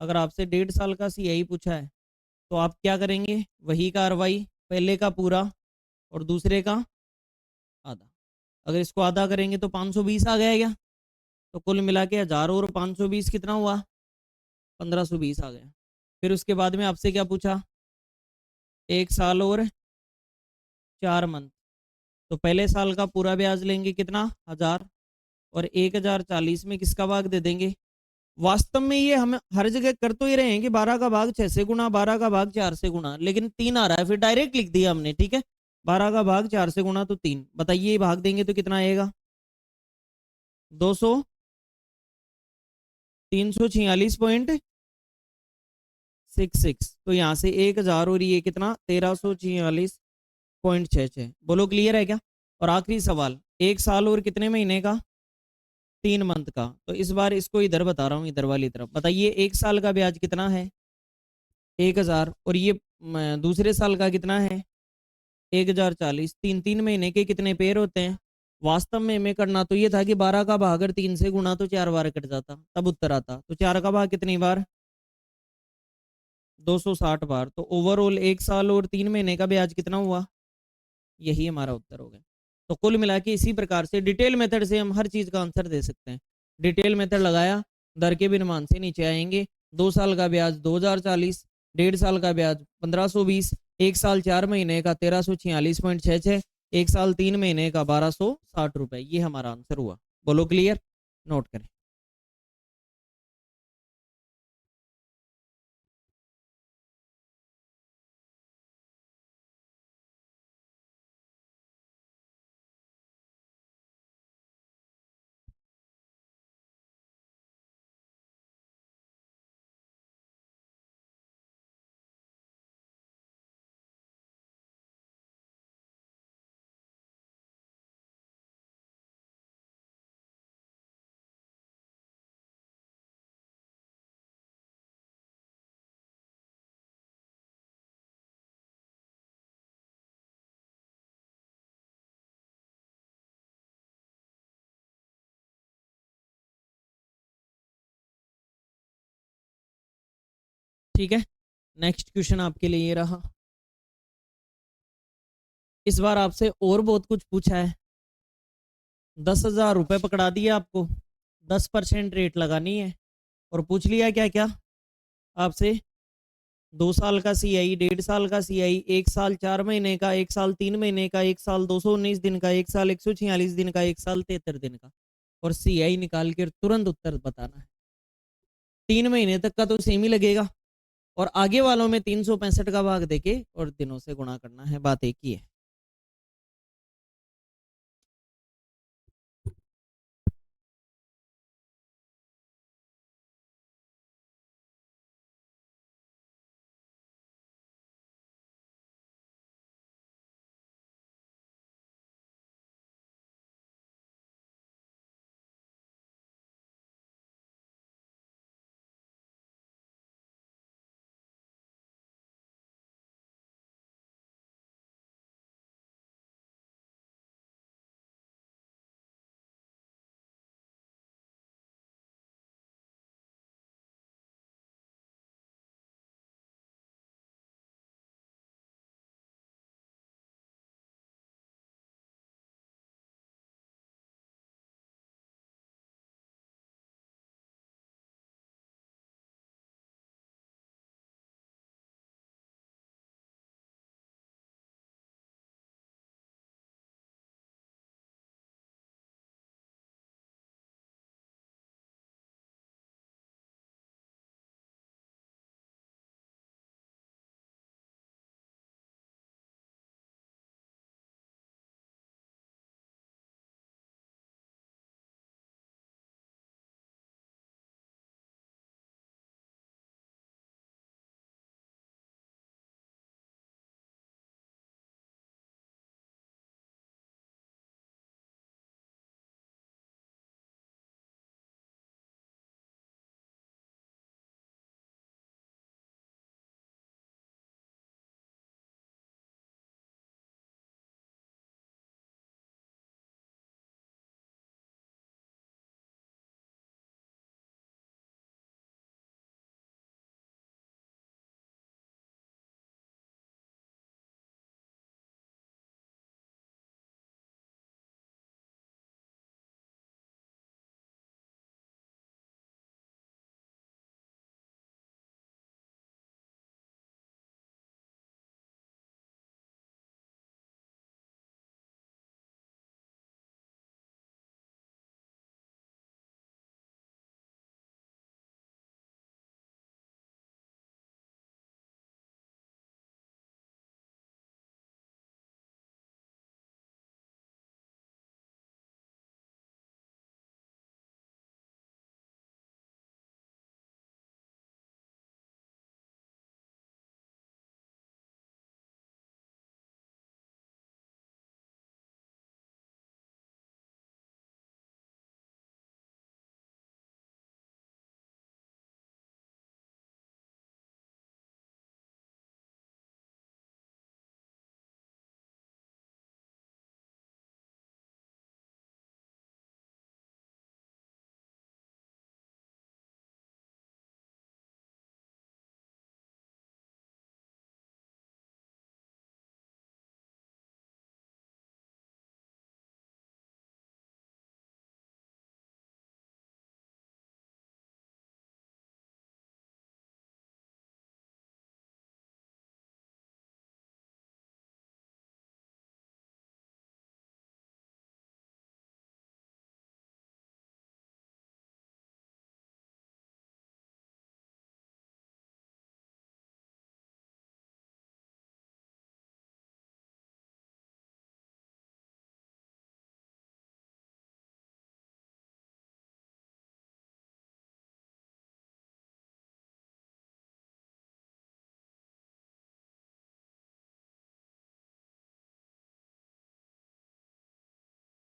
A: अगर आपसे 1.5 साल का सीआई पूछा है तो आप क्या करेंगे, वही कार्रवाई, पहले का पूरा और दूसरे का आधा। अगर इसको आधा करेंगे तो 520 आ गया क्या, तो कुल मिला के 1000 और 520 कितना हुआ, 1520 आ गया। फिर उसके बाद में आपसे क्या पूछा, 1 साल और 4 मंथ। तो पहले साल का पूरा ब्याज लेंगे कितना, 1000, और 1040 में किसका भाग दे देंगे। वास्तव में ये हम हर जगह कर तो ये रहे हैं कि 12 का भाग 6 से गुना, 12 का भाग 4 से गुना, लेकिन 3 आ रहा है, फिर डायरेक्ट लिख दिया हमने, ठीक है। 12 का भाग 4 से गुना तो 3। बताइए भाग देंगे तो कितना आएगा, 200, 346.66। तो यहाँ से 1000 और ये कितना, 1346.66। बोलो क्लियर है क्या। और आखिरी सवाल, 1 साल और कितने महीने का, 3 मंथ का। तो इस बार इसको इधर बता रहा हूँ, इधर वाली तरफ। बताइए 1 साल का ब्याज कितना है, 1,000, और ये दूसरे साल का कितना है, 1040। 3 3 महीने के कितने पेयर होते हैं। वास्तव में हमें करना तो ये था कि 12 का भाग अगर 3 से गुना तो 4 बार कट जाता, तब उत्तर आता। तो 4 का भाग कितनी बार, 260 बार। तो ओवरऑल 1 साल और 3 महीने का ब्याज कितना हुआ, यही हमारा उत्तर हो गया। तो कुल मिला के इसी प्रकार से डिटेल मेथड से हम हर चीज का आंसर दे सकते हैं। डिटेल मेथड लगाया, दर के भिन्नमान से नीचे आएंगे। 2 साल का ब्याज 2040, 1.5 साल का ब्याज 1520, 1 साल 4 महीने का 1346.66, 1 साल 3 महीने का 1260 रुपए। ये हमारा आंसर हुआ। बोलो क्लियर, नोट करें। ठीक है, नेक्स्ट क्वेश्चन आपके लिए ये रहा। इस बार आपसे और बहुत कुछ पूछा है। 10,000 रुपये पकड़ा दिए आपको, 10% रेट लगानी है, और पूछ लिया क्या क्या आपसे, 2 साल का सीआई, 1.5 साल का सीआई, 1 साल 4 महीने का, 1 साल 3 महीने का, 1 साल 219 दिन का, 1 साल 146 दिन का, 1 साल 73 दिन का, और सीआई निकाल कर तुरंत उत्तर बताना है। 3 महीने तक का तो सेम ही लगेगा, और आगे वालों में 365 का भाग देके और दिनों से गुणा करना है, बात एक ही है।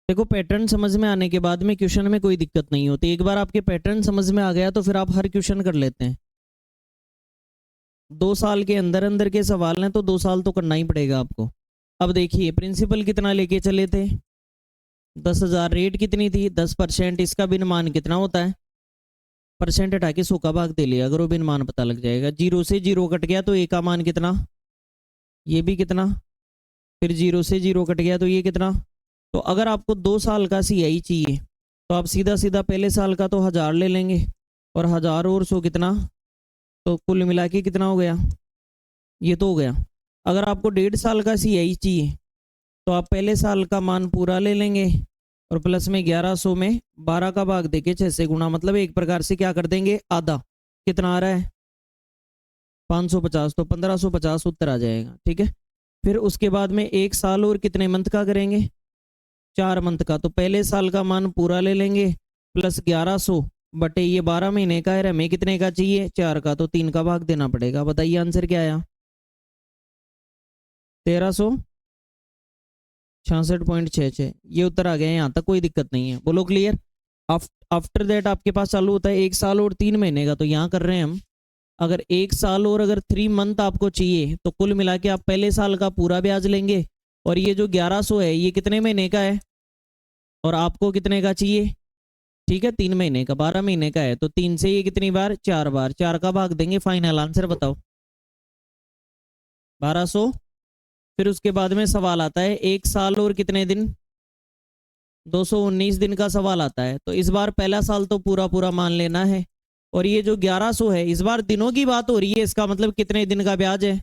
A: देखो पैटर्न समझ में आने के बाद में क्वेश्चन में कोई दिक्कत नहीं होती, एक बार आपके पैटर्न समझ में आ गया तो फिर आप हर क्वेश्चन कर लेते हैं। 2 साल के अंदर अंदर के सवाल हैं तो 2 साल तो करना ही पड़ेगा आपको। अब देखिए प्रिंसिपल कितना लेके चले थे, 10,000, रेट कितनी थी 10%, इसका बिन मान कितना होता है, परसेंट हटा के 100 का भाग दे लिया अगर वो बिन मान पता लग जाएगा। 0 से 0 कट गया तो ए का मान कितना, ये भी कितना, फिर 0 से 0 कट गया तो ये कितना। तो अगर आपको 2 साल का CI चाहिए तो आप सीधा सीधा पहले साल का तो 1000 ले लेंगे और 1000 और 100 कितना, तो कुल मिला के कितना हो गया, ये तो हो गया। अगर आपको 1.5 साल का CI चाहिए तो आप पहले साल का मान पूरा ले लेंगे और प्लस में 1100 में 12 का भाग देके 6 से गुणा, मतलब एक प्रकार से क्या कर देंगे आधा, कितना आ रहा है 550, तो 1550 उत्तर आ जाएगा। ठीक है, फिर उसके बाद में 1 साल और कितने मंथ का करेंगे, 4 मंथ का, तो पहले साल का मान पूरा ले लेंगे प्लस 1100 बटे ये 12 महीने का है, हमें कितने का चाहिए 4 का, तो 3 का भाग देना पड़ेगा। बताइए आंसर क्या आया, 1366.66, ये उत्तर आ गया। यहाँ तक कोई दिक्कत नहीं है, बोलो क्लियर। आफ्टर दैट आपके पास चालू होता है 1 साल और 3 महीने का, तो यहाँ कर रहे हैं हम, अगर 1 साल और अगर 3 मंथ आपको चाहिए तो कुल मिला के आप पहले साल का पूरा ब्याज लेंगे और ये जो 1100 है ये कितने महीने का है और आपको कितने का चाहिए, ठीक है 3 महीने का, 12 महीने का है, तो 3 से ये कितनी बार 4 बार, 4 का भाग देंगे, फाइनल आंसर बताओ 1200। फिर उसके बाद में सवाल आता है 1 साल और कितने दिन, 219 दिन का सवाल आता है, तो इस बार पहला साल तो पूरा पूरा मान लेना है और ये जो 1100 है इस बार दिनों की बात हो रही है, इसका मतलब कितने दिन का ब्याज है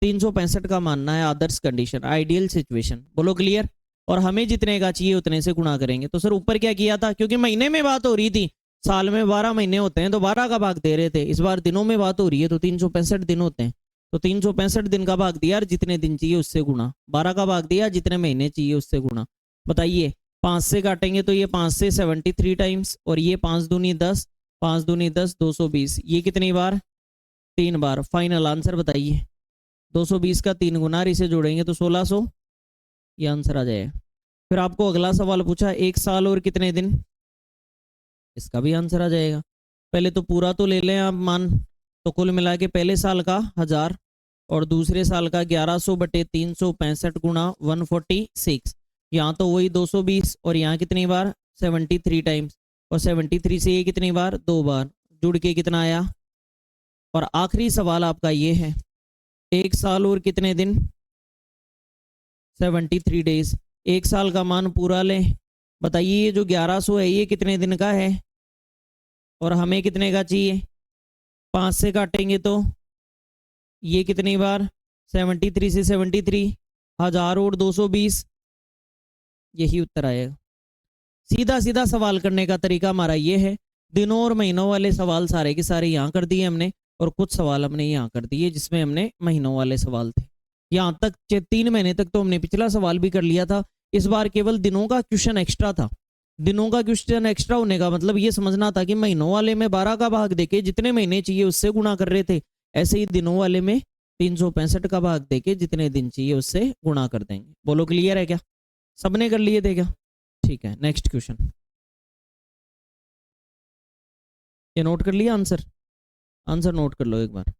A: 365 का मानना है, आदर्श कंडीशन आइडियल सिचुएशन, बोलो क्लियर। और हमें जितने का चाहिए उतने से गुणा करेंगे। तो सर ऊपर क्या किया था, क्योंकि महीने में बात हो रही थी, साल में 12 महीने होते हैं तो 12 का भाग दे रहे थे, इस बार दिनों में बात हो रही है तो 365 दिन होते हैं, तो 365 दिन का भाग दिया और जितने दिन चाहिए उससे गुणा, 12 का भाग दिया जितने महीने चाहिए उससे गुणा। बताइए 5 से काटेंगे तो ये 5 से 73 टाइम्स और ये 5 दूनी 10, 5 दूनी 10, 220, ये कितनी बार 3 बार, फाइनल आंसर बताइए 220 का 3 गुना, इसे जोड़ेंगे तो 1600, ये आंसर आ जाएगा। फिर आपको अगला सवाल पूछा 1 साल और कितने दिन, इसका भी आंसर आ जाएगा। पहले तो पूरा तो ले लें आप मान, तो कुल मिला के पहले साल का 1000 और दूसरे साल का 1100 बटे 365 गुणा 146, यहाँ तो वही 220 और यहाँ कितनी बार 73 टाइम्स और 73 से ये कितनी बार 2 बार, जुड़ के कितना आया। और आखिरी सवाल आपका ये है 1 साल और कितने दिन 73 डेज, 1 साल का मान पूरा लें। बताइए ये जो 1100 है ये कितने दिन का है और हमें कितने का चाहिए, 5 से काटेंगे तो ये कितनी बार 73 से 73, 1000 और 220, यही उत्तर आएगा। सीधा सीधा सवाल करने का तरीका हमारा ये है, दिनों और महीनों वाले सवाल सारे के सारे यहाँ कर दिए हमने और कुछ सवाल हमने यहाँ कर दिए जिसमें हमने महीनों वाले सवाल थे। यहाँ तक 3 महीने तक तो हमने पिछला सवाल भी कर लिया था, इस बार केवल दिनों का क्वेश्चन एक्स्ट्रा था। दिनों का क्वेश्चन एक्स्ट्रा होने का मतलब ये समझना था कि महीनों वाले में 12 का भाग देके जितने महीने चाहिए उससे गुणा कर रहे थे, ऐसे ही दिनों वाले में 365 का भाग देके जितने दिन चाहिए उससे गुणा कर देंगे। बोलो क्लियर है क्या, सबने कर लिए थे क्या। ठीक है, नेक्स्ट क्वेश्चन, ये नोट कर लिया आंसर, आंसर नोट कर लो एक बार।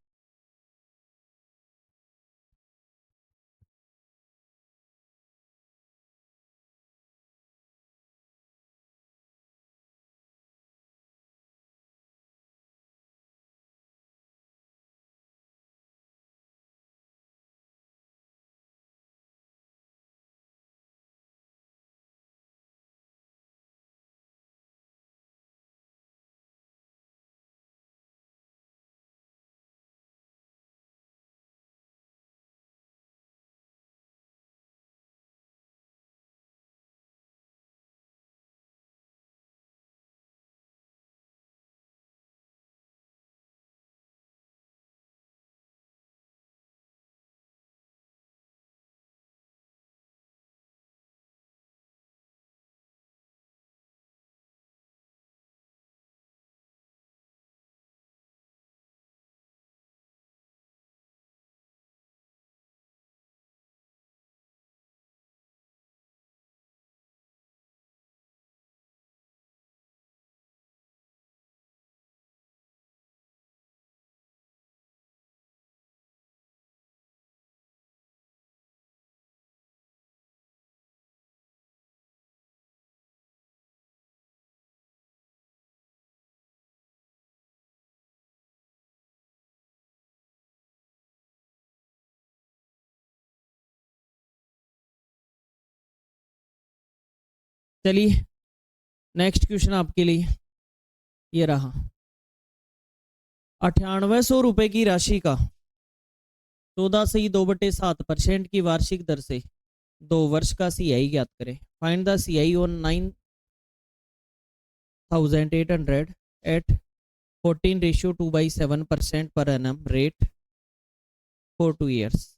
A: चलिए नेक्स्ट क्वेश्चन आपके लिए ये रहा। 9800 रुपए की राशि का 14.2/7% की वार्षिक दर से 2 वर्ष का CI ज्ञात करें। Find the CI on 9800 at 14:2/7% per annum rate for 2 years।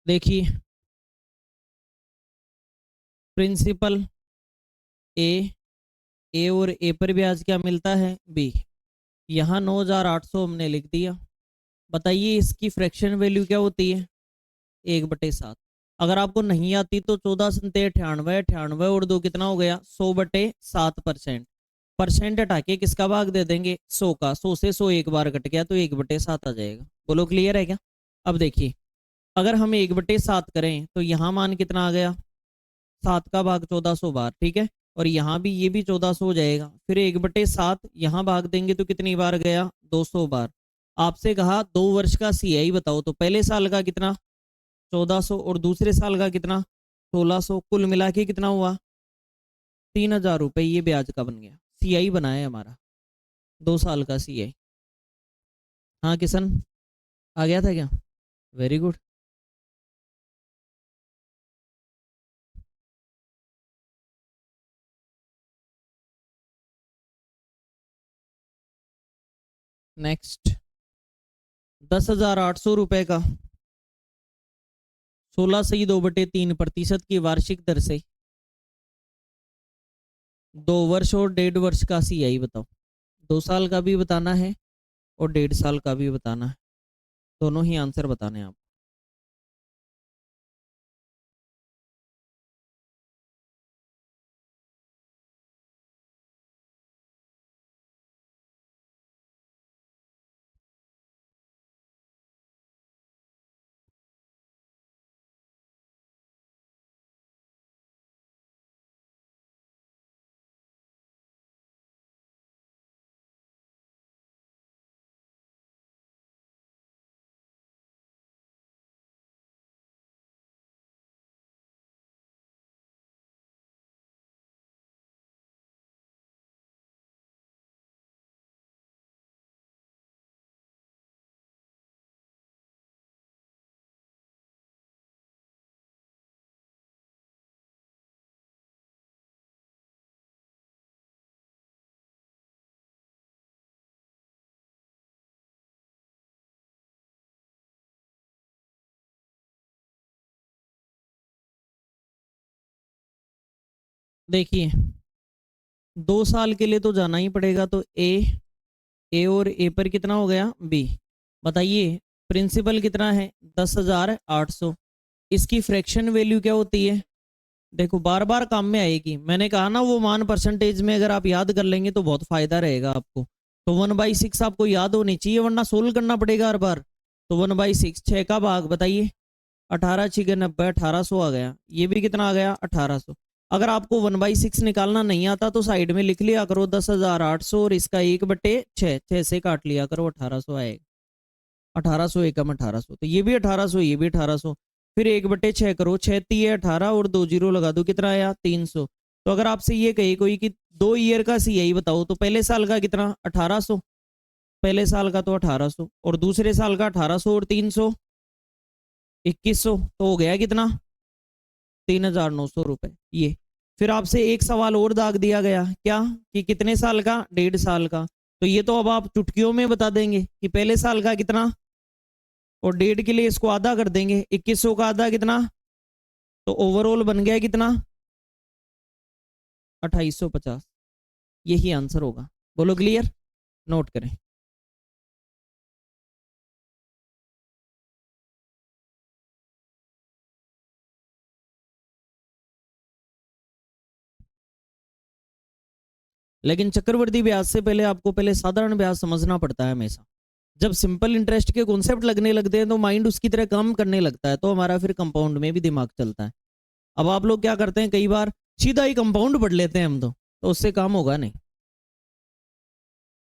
A: देखिए प्रिंसिपल ए और ए पर ब्याज क्या मिलता है बी। यहाँ 9800 हमने लिख दिया। बताइए इसकी फ्रैक्शन वैल्यू क्या होती है 1/7। अगर आपको नहीं आती तो 14×98 98 और 2 कितना हो गया 100/7%। परसेंट हटा के किसका भाग दे देंगे 100 का। 100 से 100 एक बार कट गया तो 1/7 आ जाएगा। बोलो क्लियर है क्या। अब देखिए अगर हम 1/7 करें तो यहाँ मान कितना आ गया 7 का भाग 1400 बार, ठीक है। और यहाँ भी ये भी 1400 हो जाएगा। फिर 1/7 यहाँ भाग देंगे तो कितनी बार गया 200 बार। आपसे कहा 2 वर्ष का CI बताओ तो पहले साल का कितना 1400 और दूसरे साल का कितना 1600, कुल मिला के कितना हुआ 3000 रुपये। ये ब्याज का बन गया CI बना है हमारा 2 साल का CI। हाँ किशन आ गया था क्या। Very good. नेक्स्ट 10,800 रुपये का 16.2/3% की वार्षिक दर से 2 वर्ष और 1.5 वर्ष का CI बताओ। 2 साल का भी बताना है और 1.5 साल का भी बताना है। दोनों ही आंसर बताने हैं आप। देखिए 2 साल के लिए तो जाना ही पड़ेगा तो ए और ए पर कितना हो गया बी। बताइए प्रिंसिपल कितना है 10,800। इसकी फ्रैक्शन वैल्यू क्या होती है देखो बार बार काम में आएगी। मैंने कहा ना वो मान परसेंटेज में अगर आप याद कर लेंगे तो बहुत फायदा रहेगा आपको। तो 1/6 आपको याद होनी चाहिए वरना सोल्व करना पड़ेगा हर बार। तो 1/6 6 का भाग बताइए 18×6 = 90 1800 आ गया। ये भी कितना आ गया 1800। अगर आपको 1/6 निकालना नहीं आता तो साइड में लिख लिया करो 10,800 और इसका 1/6 6 से काट लिया करो 1800 आएगा। 1800 एकम 1800 तो ये भी 1800 ये भी 1800। फिर 1/6 करो 6 3 18 और 2 जीरो लगा दो कितना आया 300। तो अगर आपसे ये कहे कोई कि 2 ईयर का सीआई बताओ, तो पहले साल का कितना? 1800। पहले साल का तो 1800, और दूसरे साल का 1800 और 300 2100, तो हो गया कितना? 3900 रुपए। ये फिर आपसे एक सवाल और दाग दिया गया, क्या कि कितने साल का? 1.5 साल का। तो ये तो अब आप चुटकियों में बता देंगे कि पहले साल का कितना, और 1.5 के लिए इसको आधा कर देंगे, 2100 का आधा कितना, तो ओवरऑल बन गया कितना? 2850। यही आंसर होगा। बोलो क्लियर? नोट करें। लेकिन चक्रवृद्धि ब्याज से पहले आपको पहले साधारण ब्याज समझना पड़ता है हमेशा। जब सिंपल इंटरेस्ट के कॉन्सेप्ट लगने लगते हैं तो माइंड उसकी तरह काम करने लगता है, तो हमारा फिर कंपाउंड में भी दिमाग चलता है। अब आप लोग क्या करते हैं, कई बार सीधा ही कंपाउंड पढ़ लेते हैं हम, तो उससे काम होगा नहीं।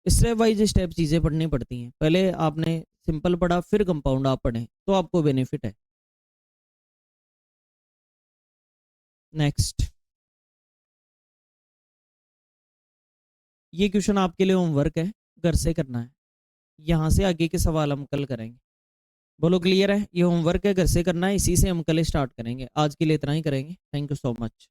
A: स्टेप वाइज स्टेप चीजें पढ़नी पड़ती हैं। पहले आपने सिंपल पढ़ा, फिर कंपाउंड आप पढ़ें, तो आपको बेनिफिट है। नेक्स्ट, ये क्वेश्चन आपके लिए होमवर्क है, घर से करना है। यहां से आगे के सवाल हम कल करेंगे। बोलो क्लियर है? ये होमवर्क है, घर से करना है, इसी से हम कल स्टार्ट करेंगे। आज के लिए इतना ही करेंगे। Thank you so much.